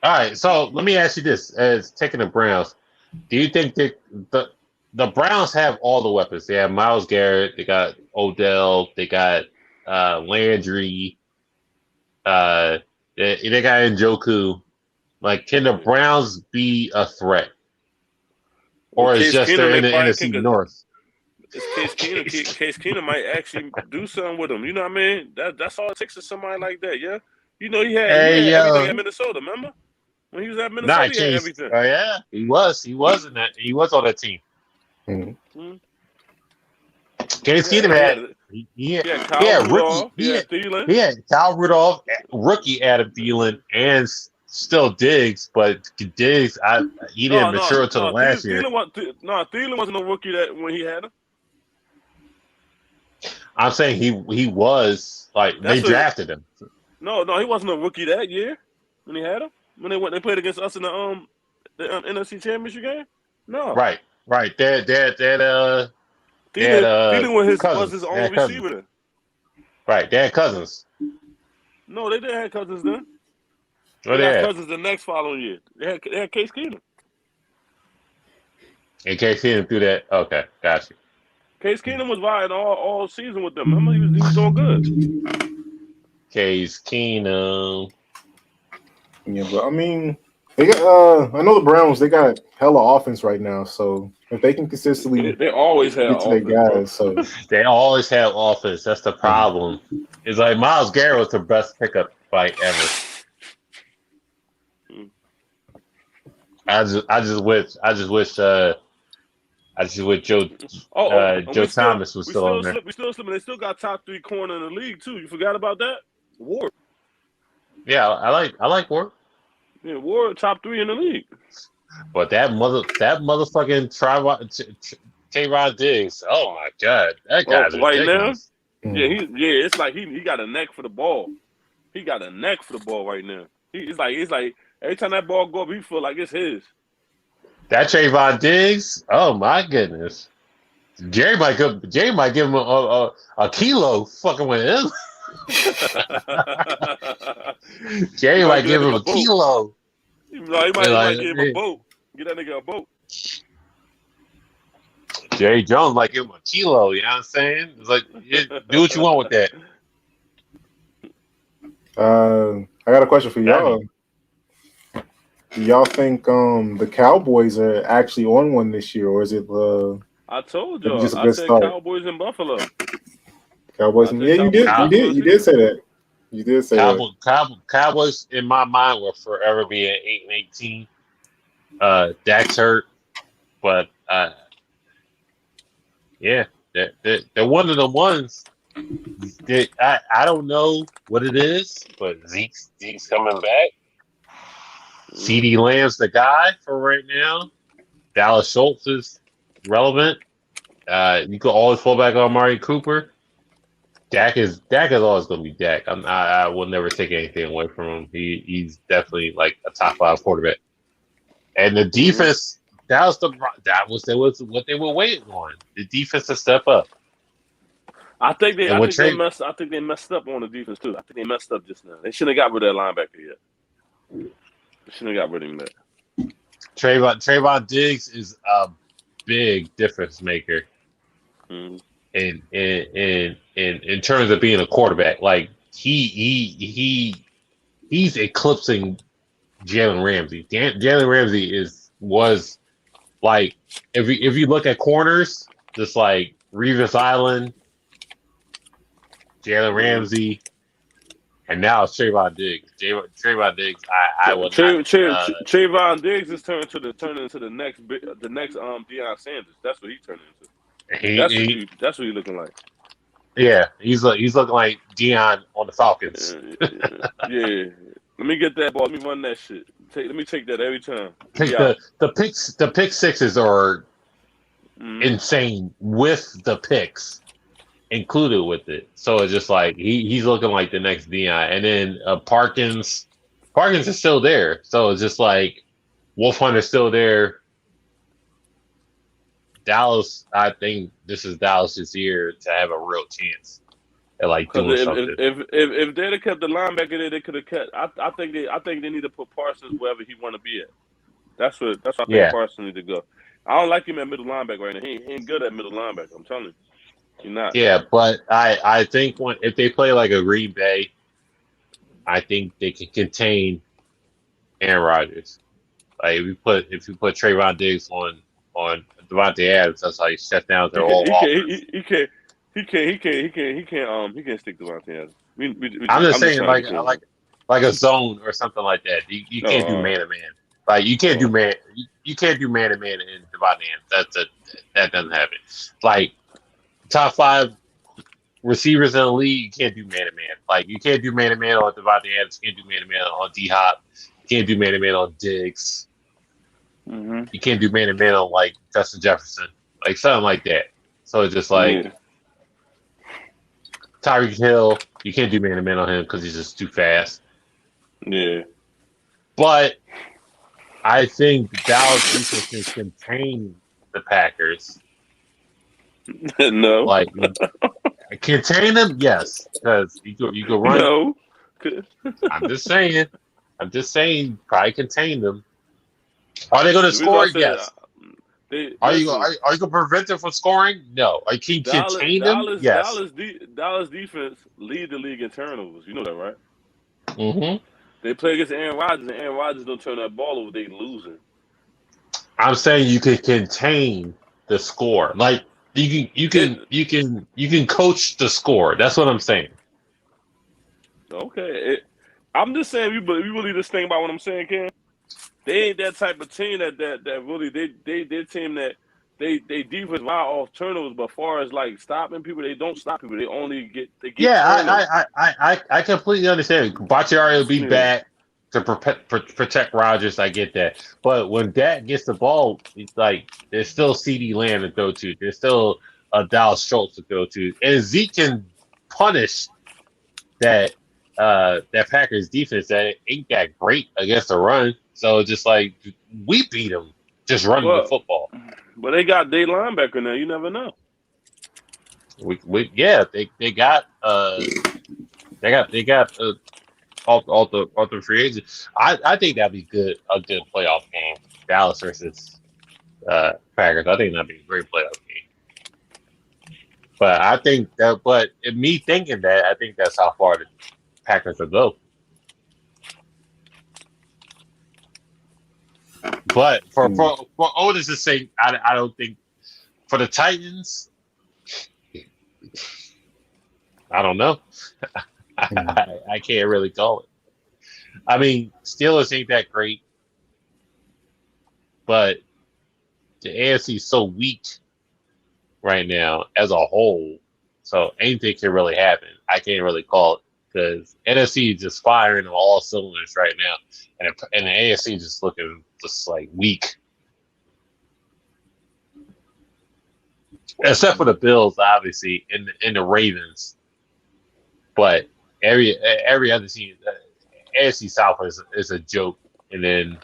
Speaker 2: All right, so let me ask you this: as taking the Browns, do you think that the Browns have all the weapons? They have Myles Garrett, they got Odell, they got Landry, they got Njoku. Like, can the Browns be a threat, or is just they're in the NFC North?
Speaker 3: Case Keenum might actually do something with him. You know what I mean? That's all it takes is somebody like that. Yeah, you know he had everything at Minnesota. Remember when he was at Minnesota? He had everything.
Speaker 2: Oh yeah, he was on that team.
Speaker 1: Mm-hmm.
Speaker 2: Case Keenum
Speaker 3: Kyle Rudolph. Thielen.
Speaker 2: He had Kyle Rudolph, rookie Adam Thielen, and still Diggs, but Diggs, he didn't mature until the last year.
Speaker 3: Thielen wasn't a rookie that when he had him.
Speaker 2: I'm saying he was like they drafted him.
Speaker 3: No, he wasn't a rookie that year when he had him. When they played against us in the NFC Championship game. No.
Speaker 2: Right. Thielen
Speaker 3: was his own receiver then.
Speaker 2: Right, they had Cousins.
Speaker 3: No, they didn't have Cousins then.
Speaker 2: They
Speaker 3: had Cousins the next following year. They had Case Keenum.
Speaker 2: And Case Keenum threw that. Okay, gotcha.
Speaker 3: Case Keenum was riding all season with them. Remember, he was doing good.
Speaker 2: Case Keenum.
Speaker 1: Yeah, but I mean, they got. I know the Browns. They got hella offense right now. So if they can consistently,
Speaker 3: they always have
Speaker 1: get to their guys. So
Speaker 2: they always have offense. That's the problem. It's like Myles Garrett was the best pickup fight ever. I just wish Joe Thomas was still on there.
Speaker 3: We still slipping. They still got top 3 corner in the league too. You forgot about that? Ward.
Speaker 2: Yeah, I like Ward.
Speaker 3: Yeah, Ward top 3 in the league.
Speaker 2: But that motherfucking Trayvon Diggs. Oh my god, that guy's
Speaker 3: right
Speaker 2: ridiculous.
Speaker 3: now. Yeah, it's like he got a neck for the ball. He got a neck for the ball right now. It's like every time that ball go up, he feel like it's his.
Speaker 2: That Trayvon Diggs. Oh my goodness. Jerry might give him a kilo fucking with him. Jerry might give him a kilo.
Speaker 3: No, he might give him a boat. Get that nigga a boat.
Speaker 2: Jerry Jones might give him a kilo, you know what I'm saying? It's like, do what you want with that.
Speaker 1: I got a question for y'all. Do y'all think the Cowboys are actually on one this year, or is it
Speaker 3: I told y'all.
Speaker 1: just a
Speaker 3: I
Speaker 1: good
Speaker 3: said
Speaker 1: start?
Speaker 3: Cowboys in Buffalo.
Speaker 1: Cowboys. Yeah, you did say that. You did say that.
Speaker 2: Cowboys in my mind will forever be at 8-18. Dak's hurt, but yeah, they're one of the ones. I don't know what it is, but Zeke's coming back. CeeDee Lamb's the guy for right now. Dallas Schultz is relevant. You can always fall back on Amari Cooper. Dak is always going to be Dak. I will never take anything away from him. He's definitely like a top 5 quarterback. And the defense, that was what they were waiting on. The defense to step up.
Speaker 3: I think they messed up on the defense too. I think they messed up just now. They shouldn't have got rid of that linebacker yet. They shouldn't have got rid of him yet.
Speaker 2: Trayvon Diggs is a big difference maker.
Speaker 3: Mm-hmm.
Speaker 2: In terms of being a quarterback, like he's eclipsing Jalen Ramsey. Jalen Ramsey was like if you look at corners, just like Revis Island, Jalen Ramsey, and now it's Trayvon Diggs. Trayvon Diggs, I will not.
Speaker 3: Trayvon Diggs is turning into the next Deion Sanders. That's what he turned into. That's what he's looking like.
Speaker 2: Yeah, he's looking like Deion on the Falcons.
Speaker 3: Yeah. Let me get that ball. Let me run that shit. Let me take that every time.
Speaker 2: The pick sixes are insane with the picks included with it. So it's just like he's looking like the next Deion. And then Parkins is still there. So it's just like Wolf Hunter's still there. Dallas, I think this is Dallas's year to have a real chance at like doing something.
Speaker 3: If they'd have kept the linebacker there, they could have kept. I think they need to put Parsons wherever he want to be at. That's what I think Parsons need to go. I don't like him at middle linebacker right now. He ain't good at middle linebacker. I'm telling you, he's not.
Speaker 2: Yeah, but I think if they play like a Green Bay, I think they can contain Aaron Rodgers. Like if you put Trayvon Diggs on Devontae Adams, that's how you shut down their whole offense.
Speaker 3: He can't stick to Devontae Adams.
Speaker 2: I'm just saying like a zone or something like that. You can't do man to man. Like you can't do man to man in Devontae Adams. That doesn't happen. Like top 5 receivers in the league, you can't do man-to-man. Like, you can't do man-to-man on Devontae Adams. You can't do man-to-man on D-Hop. You can't do man-to-man on Diggs.
Speaker 3: Mm-hmm.
Speaker 2: You can't do man-to-man on, like, Justin Jefferson. Like, something like that. So it's just like Tyreek Hill, you can't do man-to-man on him because he's just too fast.
Speaker 3: Yeah.
Speaker 2: But I think the Dallas defense can contain the Packers.
Speaker 3: No.
Speaker 2: Like, contain them, yes, because you go run.
Speaker 3: No.
Speaker 2: I'm just saying, probably contain them. Are they going to
Speaker 3: The reason
Speaker 2: score?
Speaker 3: I said,
Speaker 2: Yes. Are you going to prevent them from scoring? No. Are you can contain them? Yes.
Speaker 3: Dallas defense lead the league in turnovers. You know that, right?
Speaker 2: Mm-hmm.
Speaker 3: They play against Aaron Rodgers, and Aaron Rodgers don't turn that ball over. They losing.
Speaker 2: I'm saying you can contain the score. Like, you can coach the score. That's what I'm saying.
Speaker 3: Okay. I'm just saying, you really just think about what I'm saying, Ken. They ain't that type of team that really they team that they defense wild off turnovers, but far as like stopping people, they don't stop people. They only get turnovers.
Speaker 2: I completely understand. Bakhtiari will be
Speaker 3: Yeah.
Speaker 2: back to protect Rodgers. I get that, but when Dak gets the ball, it's like there's still CD Lamb to throw to. There's still Dallas Schultz to throw to, and Zeke can punish that Packers defense that ain't that great against the run. So it's just like we beat them just running the football.
Speaker 3: But they got their linebacker now. You never know.
Speaker 2: They got all the free agents. I think that'd be a good playoff game. Dallas versus Packers. I think that'd be a great playoff game. But I think that, me thinking that, I think that's how far the Packers will go. But for Otis' sake, I don't think for the Titans. I don't know. I can't really call it. I mean, Steelers ain't that great, but the AFC is so weak right now as a whole, so anything can really happen. I can't really call it because NFC is just firing on all cylinders right now, and the AFC is just looking just like weak. Except for the Bills, obviously, and the Ravens. But every other team, AFC South is a joke, and then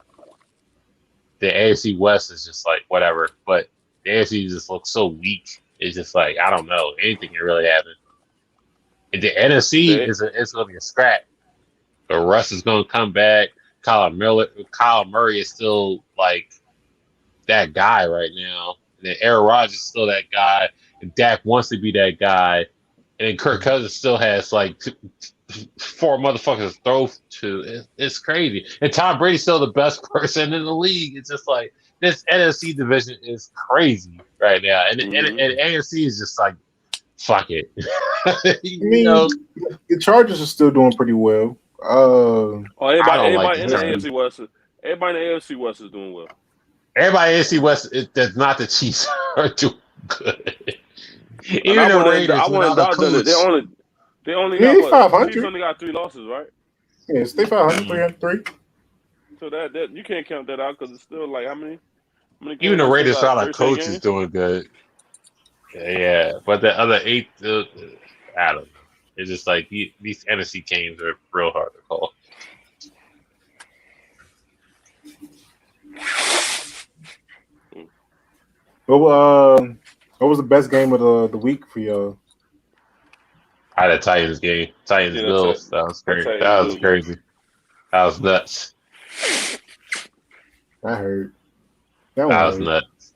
Speaker 2: the AFC West is just like whatever. But the AFC just looks so weak. It's just like I don't know, anything can really happen. And the NFC is going to be a scrap. But Russ is going to come back. Kyle Murray is still like that guy right now. And then Aaron Rodgers is still that guy. And Dak wants to be that guy. And then Kirk Cousins still has like 4 motherfuckers to throw to. It's crazy. And Tom Brady's still the best person in the league. It's just like this NFC division is crazy right now. And AFC is just like, fuck it.
Speaker 1: The Chargers are still doing pretty well.
Speaker 3: Everybody in the AFC West is doing well.
Speaker 2: Everybody in the AFC West, that's not the Chiefs, are doing good. Even the Raiders, without a coach.
Speaker 3: They only got
Speaker 1: 500.
Speaker 3: Chiefs only got 3 losses, right?
Speaker 1: Yeah, stay 500, 303.
Speaker 3: So that you can't count that out because it's still like how many games?
Speaker 2: Even the Raiders without a coach is doing good. Yeah, but the other 8, I don't know. It's just like these NFC games are real hard to call.
Speaker 1: What was the best game of the week for y'all?
Speaker 2: I had a Titans game. Bills. That was crazy. That was crazy. That was nuts.
Speaker 1: I heard.
Speaker 2: That was nuts.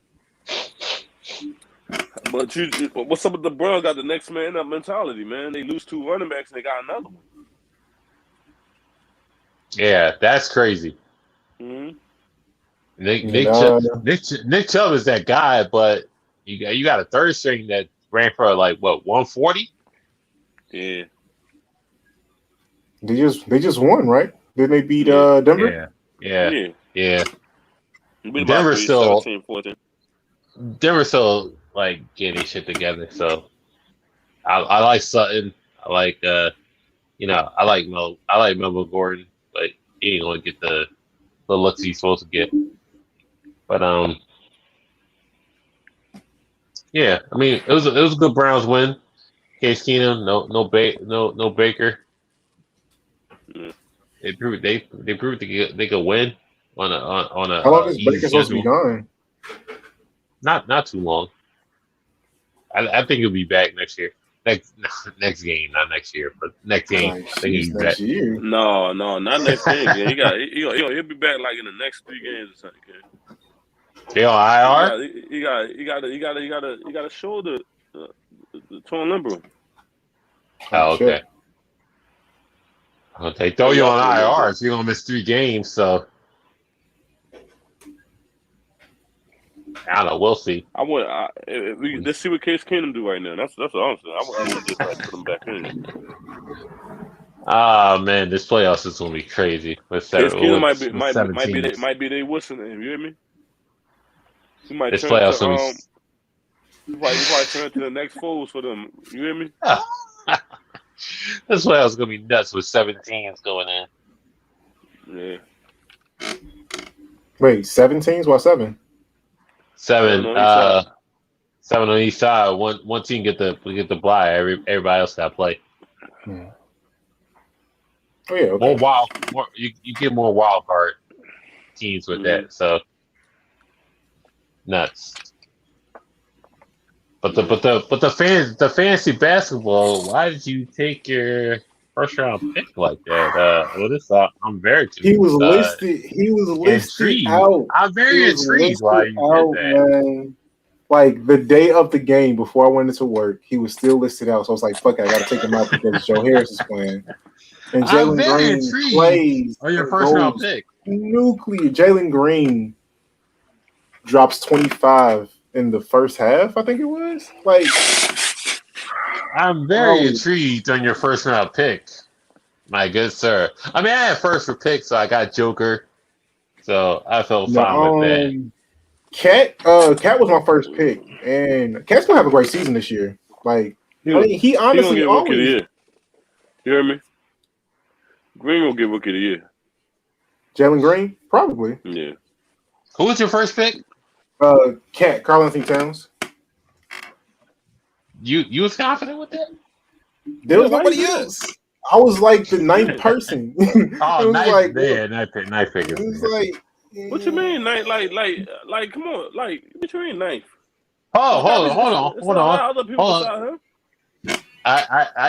Speaker 3: But what's up with the Browns? Got the next man up mentality, man. They lose 2 running backs and they got another one.
Speaker 2: Yeah, that's crazy.
Speaker 3: Mm-hmm.
Speaker 2: Nick Chubb is that guy, but you got a third string that ran for like what 140.
Speaker 3: Yeah.
Speaker 1: They just won, right? Didn't they beat Denver?
Speaker 2: Yeah.
Speaker 3: Denver's still 17-14.
Speaker 2: Denver's still like getting shit together, so I like Sutton. I like I like Melvin Gordon, but he ain't gonna get the looks he's supposed to get. But yeah, I mean it was a good Browns win. Case Keenum, no Baker.
Speaker 3: Yeah.
Speaker 2: They proved they could win on a
Speaker 1: How long is
Speaker 2: easy
Speaker 1: Baker supposed to be
Speaker 2: schedule.
Speaker 1: gone?
Speaker 2: Not too long. I think he'll be back next year. Next game, not next year, but next game.
Speaker 1: Like,
Speaker 2: I think he'll
Speaker 1: she's
Speaker 2: be back.
Speaker 1: next year.
Speaker 3: No, not next game. He'll be back like in the next 3 games or something. Okay?
Speaker 2: They on IR?
Speaker 3: He got to show the torn limber.
Speaker 2: Oh,
Speaker 1: Shit.
Speaker 2: okay. They throw you on IR if you're gonna miss 3 games. So I don't know. We'll see.
Speaker 3: Let's see what Case Keenum do right now. That's what I'm saying. I would just like put him back in.
Speaker 2: Ah man, this playoffs is gonna be crazy.
Speaker 3: Case Keenum
Speaker 2: with
Speaker 3: might be they whistling him. You hear me? He might
Speaker 2: this
Speaker 3: turn
Speaker 2: playoffs
Speaker 3: to
Speaker 2: gonna
Speaker 3: he probably turn to the next foes for them. You hear me?
Speaker 2: be. This playoffs gonna be nuts with 7 teams going in.
Speaker 3: Yeah.
Speaker 1: Wait, 7 teams? Why 7?
Speaker 2: 7. 7 on each side. One team get the bye. Everybody else got to play.
Speaker 1: Hmm. Oh yeah, okay.
Speaker 2: You get more wild card teams with that. So nuts. But the fantasy basketball. Why did you take your first round pick like that? I'm very
Speaker 1: He was
Speaker 2: intrigued.
Speaker 1: listed out.
Speaker 2: I'm very intrigued why you did that.
Speaker 1: Man. Like the day of the game before I went into work, he was still listed out. So I was like, "Fuck, I gotta take him out because Joe Harris is playing." And
Speaker 2: I'm
Speaker 1: Jalen
Speaker 2: very
Speaker 1: Green
Speaker 2: intrigued
Speaker 1: plays
Speaker 2: on your first round pick.
Speaker 1: Nuclear. Jalen Green drops 25 in the first half. I think it was like.
Speaker 2: I'm very intrigued on your first round pick, my good sir. I mean, I had first for pick, so I got Joker, so I felt fine with that.
Speaker 1: Cat was my first pick, and Cat's gonna have a great season this year. Like, he honestly
Speaker 3: get Rookie of the Year. You hear me? Green will get Rookie of the Year.
Speaker 1: Jalen Green, probably.
Speaker 3: Yeah.
Speaker 2: Who was your first pick?
Speaker 1: Cat, Karl Anthony Towns.
Speaker 2: You was confident with that?
Speaker 1: There was nobody else. I was like the 9th person.
Speaker 2: Oh,
Speaker 1: ninth
Speaker 2: pick.
Speaker 1: It was like.
Speaker 3: What you mean, like, come on, like, what you mean, 9th?
Speaker 2: Hold on.
Speaker 3: Other people beside him.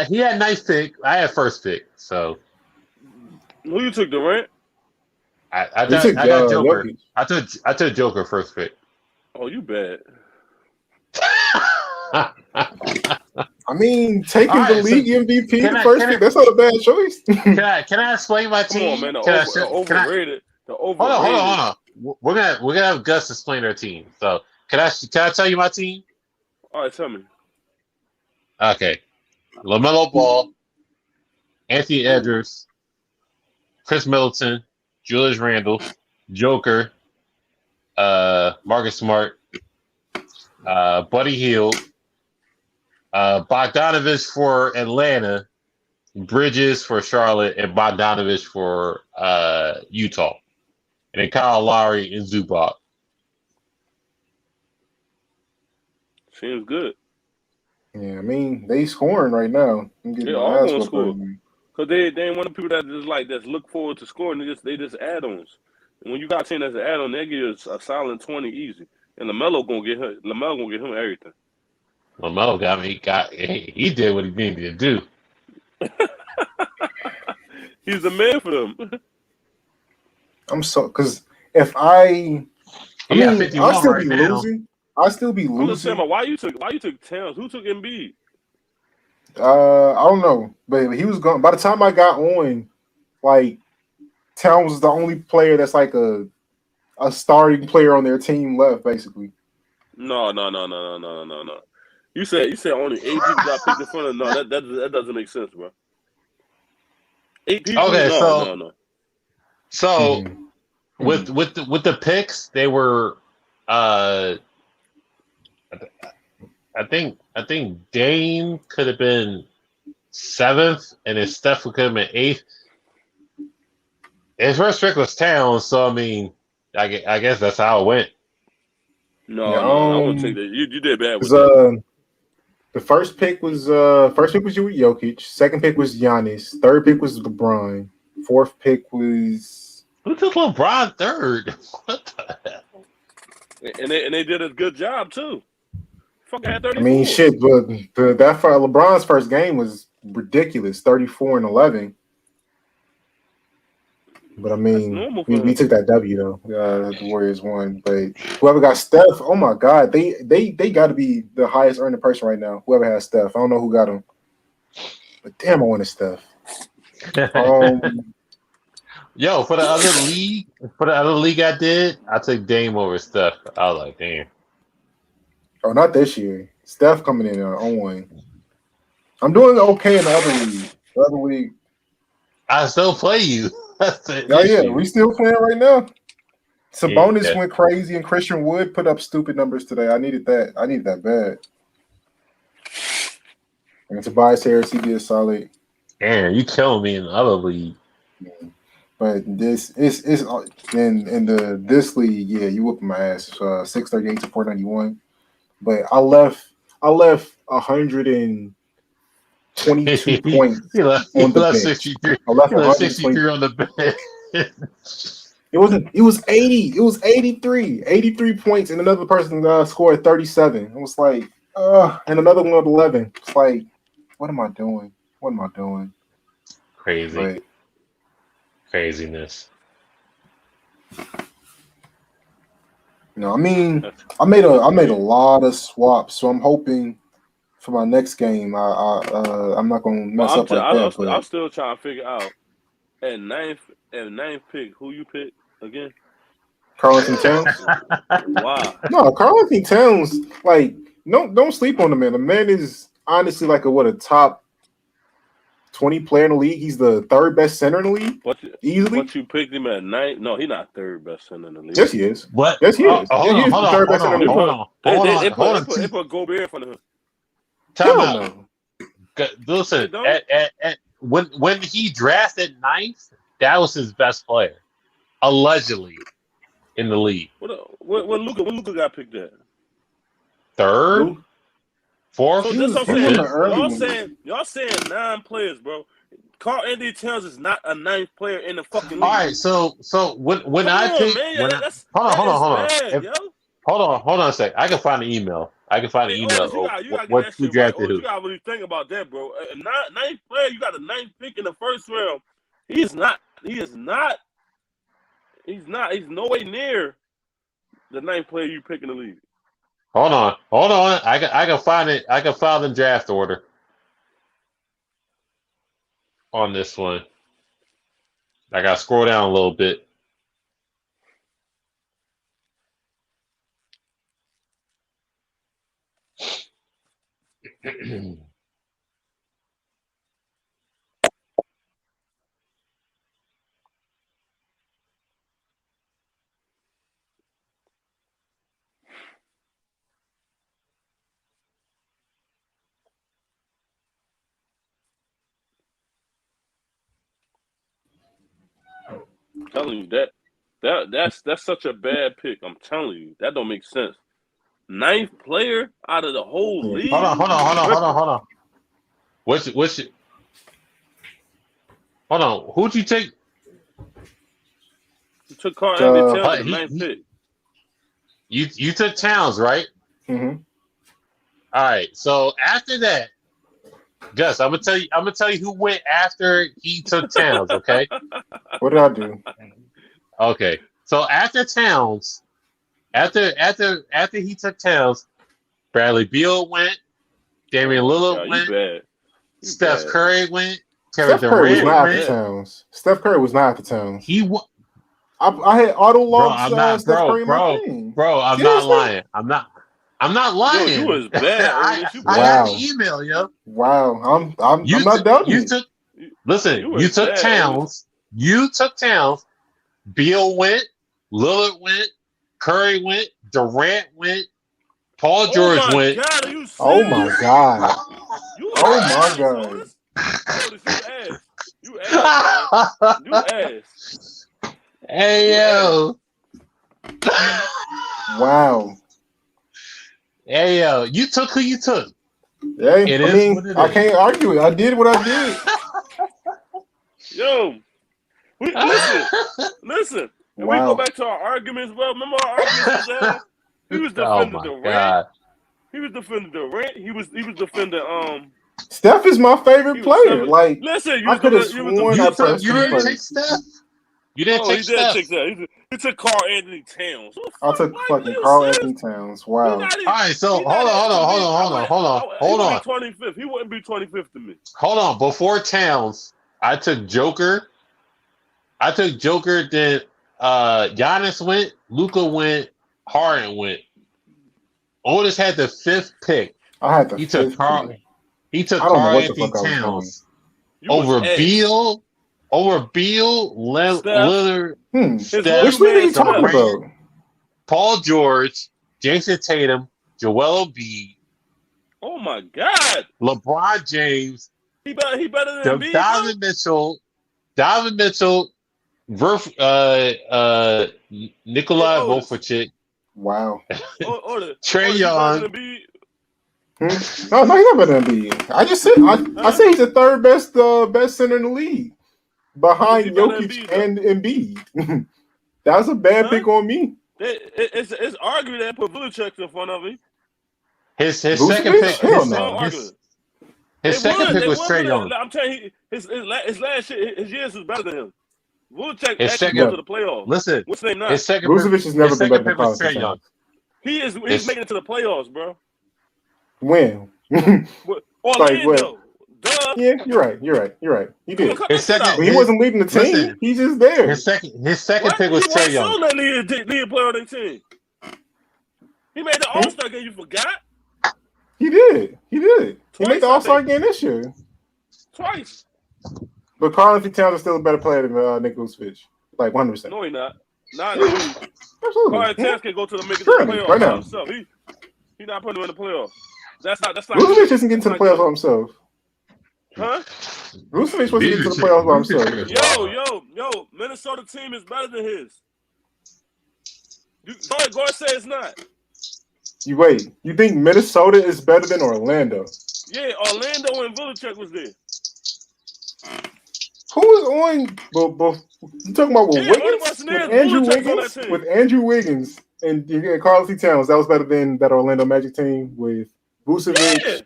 Speaker 2: He had 9th pick. I had first pick. So
Speaker 3: who you took, Durant?
Speaker 2: I got Joker.
Speaker 1: Jokic.
Speaker 2: I took Joker first pick.
Speaker 3: Oh, you bad.
Speaker 1: I mean, taking the league MVP the first pick, that's not a bad choice.
Speaker 2: Can I explain my team?
Speaker 3: Come on, man. The overrated.
Speaker 2: Hold on. We're gonna have Gus explain our team. So can I tell you my team?
Speaker 3: All right, tell me.
Speaker 2: Okay, LaMelo Ball, Anthony Edwards, Chris Middleton, Julius Randle, Joker, Marcus Smart, Buddy Hield, Bogdanovich for Atlanta, Bridges for Charlotte, and Bogdanovich for Utah. And then Kyle Lowry and Zubac.
Speaker 3: Seems good.
Speaker 1: Yeah, I mean, they scoring right now.
Speaker 3: They all gonna score. Because they ain't one of the people that just look forward to scoring. They just add-ons. And when you got a team that's an add-on, they give you a solid 20 easy. And LaMelo gonna get him everything.
Speaker 2: LaMelo got me. He did what he needed to do.
Speaker 3: He's the man for them.
Speaker 1: Because if I'll still
Speaker 2: right
Speaker 1: be
Speaker 2: now.
Speaker 1: losing. I'll still be losing.
Speaker 3: I'm just saying, why you took Towns? Who took Embiid?
Speaker 1: I don't know, but he was gone. By the time I got on, like Towns was the only player that's like a starting player on their team left, basically.
Speaker 3: No. You said only 8 people got picked in front of. No, that doesn't make sense, bro. 8 people.
Speaker 2: Okay,
Speaker 3: no.
Speaker 2: So with the picks, they were I I think Dame could have been 7th, and then Steph could have been 8th. His first pick was Towns, so I mean, I guess that's how it went.
Speaker 3: No,
Speaker 1: Yeah,
Speaker 3: I wouldn't take that. You did bad with
Speaker 1: 'cause,
Speaker 3: that.
Speaker 1: the first pick was Jokic. Second pick was Giannis. Third pick was LeBron. Fourth pick was
Speaker 2: Who took LeBron third? What the hell?
Speaker 3: And they did a good job too. Fucking had
Speaker 1: I mean
Speaker 3: 34.
Speaker 1: shit, but LeBron's first game was ridiculous, 34 and 11. But I
Speaker 3: That's
Speaker 1: mean,
Speaker 3: normal for
Speaker 1: we
Speaker 3: him.
Speaker 1: took that W though. The Warriors won. But whoever got Steph, oh my god, they got to be the highest earning person right now. Whoever has Steph, I don't know who got him, but damn, I wanted Steph.
Speaker 2: Yo, for the other league I did, I took Dame over Steph. I was like, damn.
Speaker 1: Oh, not this year. Steph coming in on one. I'm doing okay in the other league. The other league.
Speaker 2: I still play you. That's the
Speaker 1: Oh yeah,
Speaker 2: issue.
Speaker 1: we still playing right now. Sabonis
Speaker 2: Yeah.
Speaker 1: went crazy, and Christian Wood put up stupid numbers today. I needed that. I needed that bad. And Tobias Harris, he did solid.
Speaker 2: Damn, you killing me in the other league.
Speaker 1: But this is in this league, yeah, you whooping my ass. 638 to 491. But I left 122 points
Speaker 2: he left
Speaker 1: on the bench.
Speaker 2: 63.
Speaker 1: I left
Speaker 2: He left
Speaker 1: 120.
Speaker 2: 63 on the bench.
Speaker 1: It was 80. It was 83. 83 points, and another person scored 37. It was like, and another one with 11. It's like, what am I doing? What am I doing?
Speaker 2: Crazy.
Speaker 1: But,
Speaker 2: Craziness.
Speaker 1: I mean, I made a lot of swaps, so I'm hoping for my next game, I'm not gonna mess up like that.
Speaker 3: I'm still trying to figure out at ninth pick who you pick again.
Speaker 1: Karl-Anthony Towns.
Speaker 3: Wow.
Speaker 1: No, Karl-Anthony Towns. Like, don't sleep on the man. The man is honestly like a top 20 player in the league. He's the third best center in the league. Easily.
Speaker 3: But you picked him at 9th. No, he's not third best center in the league.
Speaker 1: Yes, he is.
Speaker 2: What?
Speaker 1: Yes, he is.
Speaker 2: Hold on,
Speaker 1: Third best center in the league.
Speaker 2: Hold on.
Speaker 3: They put Gobert in front of him.
Speaker 2: Time out. Listen, when he drafted 9th, that was his best player, allegedly, in the league.
Speaker 3: When Luka got picked at
Speaker 2: 3rd, 4th.
Speaker 3: So that's what I'm saying. Y'all saying 9 players, bro. Karl-Anthony Towns is not a 9th player in the fucking league.
Speaker 2: All right, so when I pick, hold on a sec. I can find the email. Who drafted who?
Speaker 3: You gotta really think about that, bro. 9th player, you got a 9th pick in the first round. He's nowhere near the 9th player you pick in the league.
Speaker 2: Hold on. I can find it. I can find the draft order on this one. I gotta scroll down a little bit.
Speaker 3: I'm telling you that's such a bad pick. I'm telling you, that don't make sense. 9th player out of the whole league.
Speaker 2: Hold on. What's hold on. Who'd you take?
Speaker 3: You took Karl-Anthony Towns, the 9th pick.
Speaker 2: You took Towns, right?
Speaker 1: Mm-hmm.
Speaker 2: All right. So after that, Gus, I'm gonna tell you who went after he took Towns. Okay.
Speaker 1: What did I do?
Speaker 2: Okay. So after Towns, after he took Towns, Bradley Beal went, Damian Lillard went, Steph Curry went,
Speaker 1: Steph Curry was not after Towns. Steph Curry was not after Towns. I had auto logged Steph Curry in my thing.
Speaker 2: Bro, I'm not lying. I'm not lying.
Speaker 3: Yo, you was bad.
Speaker 2: I have the email, yo.
Speaker 1: Wow, I'm not doubting
Speaker 2: you. You took Towns. You took Towns. Beal went. Lillard went. Curry went. Durant went. Paul George
Speaker 3: oh my
Speaker 2: went.
Speaker 3: God, are you serious?
Speaker 1: Oh my god.
Speaker 3: You
Speaker 1: Oh my
Speaker 3: ass,
Speaker 1: god.
Speaker 3: Otis. Otis, you ass, man. You ass.
Speaker 2: Hey
Speaker 3: You
Speaker 2: yo.
Speaker 1: Wow.
Speaker 2: Hey yo. You took who you took.
Speaker 1: Hey,
Speaker 2: It
Speaker 1: I
Speaker 2: is
Speaker 1: mean,
Speaker 2: what it
Speaker 1: I
Speaker 2: is.
Speaker 1: can't argue it. I did what I did.
Speaker 3: Yo, listen. And we go
Speaker 1: Wow.
Speaker 3: back to our arguments, bro. Remember our arguments we had? He was
Speaker 2: Oh
Speaker 3: defending
Speaker 2: my
Speaker 3: Durant.
Speaker 2: god.
Speaker 3: He was defending Durant. He was defending
Speaker 1: Steph is my favorite
Speaker 3: He was
Speaker 1: player. Like,
Speaker 3: listen,
Speaker 1: I could have
Speaker 3: you was
Speaker 1: sworn I pressed
Speaker 2: You
Speaker 1: him
Speaker 2: didn't take
Speaker 1: first.
Speaker 2: Steph. You didn't
Speaker 3: No, he
Speaker 2: take
Speaker 3: did
Speaker 2: Steph.
Speaker 3: take that. He took Carl Anthony Towns. What the
Speaker 1: I
Speaker 3: fuck?
Speaker 1: took
Speaker 3: What?
Speaker 1: fucking
Speaker 3: You
Speaker 1: Carl
Speaker 3: serious?
Speaker 1: Anthony Towns.
Speaker 3: He
Speaker 1: Wow.
Speaker 3: not
Speaker 2: All
Speaker 3: even.
Speaker 2: right, so
Speaker 3: He not
Speaker 2: hold
Speaker 3: even- to me,
Speaker 2: on.
Speaker 3: He wouldn't be 25th. He wouldn't be 25th to me.
Speaker 2: Hold on. Before Towns, I took Joker. Then Giannis went, Luka went, Harden went. Otis had the 5th pick.
Speaker 1: I had the
Speaker 2: He took
Speaker 1: fifth
Speaker 2: Carl.
Speaker 1: pick.
Speaker 2: He took
Speaker 1: I don't know
Speaker 2: Carl
Speaker 1: what the
Speaker 2: Anthony
Speaker 1: fuck I was doing.
Speaker 2: Towns
Speaker 3: You was
Speaker 2: over
Speaker 3: ass.
Speaker 2: Beal,
Speaker 3: Steph.
Speaker 2: Lillard,
Speaker 3: His
Speaker 2: Steph,
Speaker 1: Which
Speaker 3: little
Speaker 1: league are
Speaker 3: man
Speaker 1: you talking
Speaker 3: Steph.
Speaker 1: about?
Speaker 2: Paul George, Jason Tatum, Joel Embiid,
Speaker 3: Oh my God.
Speaker 2: LeBron James,
Speaker 3: He better than me, bro.
Speaker 2: Donovan Mitchell, Nikolai
Speaker 3: Otis.
Speaker 2: Vucevic,
Speaker 1: Wow.
Speaker 2: Trae
Speaker 3: He better
Speaker 2: Young.
Speaker 3: than me.
Speaker 1: No, he's not better than Embiid. I just said I say he's the third best center in the league, behind
Speaker 3: Is he better than
Speaker 1: Jokic
Speaker 3: Embiid, though?
Speaker 1: and Embiid. That was a bad pick on me.
Speaker 3: It's argued that put Vucevic in front of him.
Speaker 2: His
Speaker 1: Vucevic?
Speaker 2: second pick.
Speaker 1: Hell
Speaker 2: His,
Speaker 1: no.
Speaker 2: his, his second pick was Trae Young.
Speaker 3: I'm telling you, his last shit, his years was better than him. Vucevic
Speaker 2: His
Speaker 3: actually
Speaker 2: second,
Speaker 3: go to the playoffs.
Speaker 2: listen,
Speaker 3: What's his name not?
Speaker 2: his second
Speaker 1: Vucevic has never been better than
Speaker 2: pick was
Speaker 1: Carl
Speaker 2: Trae
Speaker 1: Anthony
Speaker 2: Young.
Speaker 1: Towns.
Speaker 3: He's making it to the playoffs, bro.
Speaker 1: When?
Speaker 3: Orlando. Duh.
Speaker 1: Yeah, you're right. He did.
Speaker 3: Cut
Speaker 2: His
Speaker 3: that shit
Speaker 2: second,
Speaker 3: out.
Speaker 1: But he wasn't leading the team.
Speaker 2: listen,
Speaker 1: He's just there.
Speaker 2: his second
Speaker 3: What?
Speaker 2: pick was
Speaker 3: He
Speaker 2: Trae
Speaker 3: wasn't
Speaker 2: Young.
Speaker 3: that need play on their team. He made the All-Star game, you forgot?
Speaker 1: He did. He made
Speaker 3: Twice,
Speaker 1: the
Speaker 3: I
Speaker 1: All-Star
Speaker 3: think.
Speaker 1: game this year.
Speaker 3: Twice.
Speaker 1: But Carl Anthony Towns is still a better player than Nick Vucevic. Like 100%.
Speaker 3: No, he not. Not in the league.
Speaker 1: Absolutely.
Speaker 3: Carl Towns can go to the make it to the
Speaker 1: Currently,
Speaker 3: playoffs
Speaker 1: right
Speaker 3: by
Speaker 1: now.
Speaker 3: himself. He not putting him in the playoffs. That's not
Speaker 1: Vucevic isn't getting to the playoffs by himself.
Speaker 3: Huh?
Speaker 1: Vucevic wasn't getting to the playoffs by himself.
Speaker 3: Yo, Minnesota team is better than his. Go and say it's not.
Speaker 1: You think Minnesota is better than Orlando?
Speaker 3: Yeah, Orlando and Vucevic was there.
Speaker 1: Who was on? You talking about with Wiggins? With Andrew Wiggins and Carl Anthony Towns. That was better than that Orlando Magic team with Vucevic,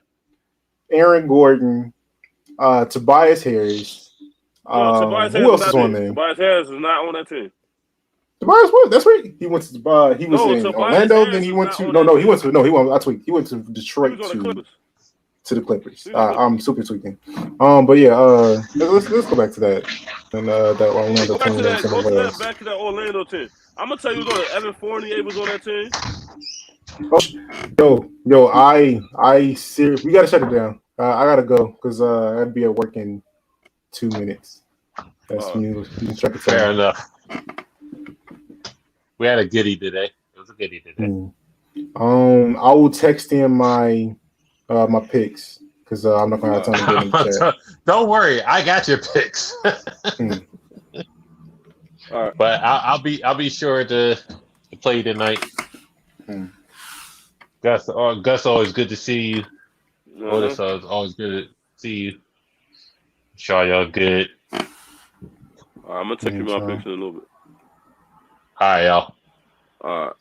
Speaker 1: Aaron Gordon, Tobias Harris.
Speaker 3: Tobias
Speaker 1: who else is on there?
Speaker 3: Tobias Harris is not on that team.
Speaker 1: Tobias what? That's right. He went to he was in
Speaker 3: Tobias
Speaker 1: Orlando.
Speaker 3: Harris
Speaker 1: Then he went to
Speaker 3: is
Speaker 1: no
Speaker 3: not on
Speaker 1: he went to no he went. I tweaked. He went to Detroit
Speaker 3: He was on the Clippers.
Speaker 1: to the Clippers. I'm super tweaking. But yeah, let's go back to that and that Orlando team.
Speaker 3: Back to that Orlando team. I'm gonna tell you what, Evan Fournier was on that team.
Speaker 1: Yo, we gotta shut it down. I gotta go because I gotta be at work in 2 minutes. That's me.
Speaker 2: Fair enough. We had a goodie today. It was a goodie today.
Speaker 1: I will text him my picks because I'm not gonna have time to get in the chat.
Speaker 2: Don't worry, I got your picks.
Speaker 3: All right.
Speaker 2: But I'll be sure to play tonight. Gus, always good to see you. Otis, always good to see you. Sure, y'all good.
Speaker 3: All right, I'm gonna text you my picks in a little bit.
Speaker 2: All right, y'all.
Speaker 3: All right.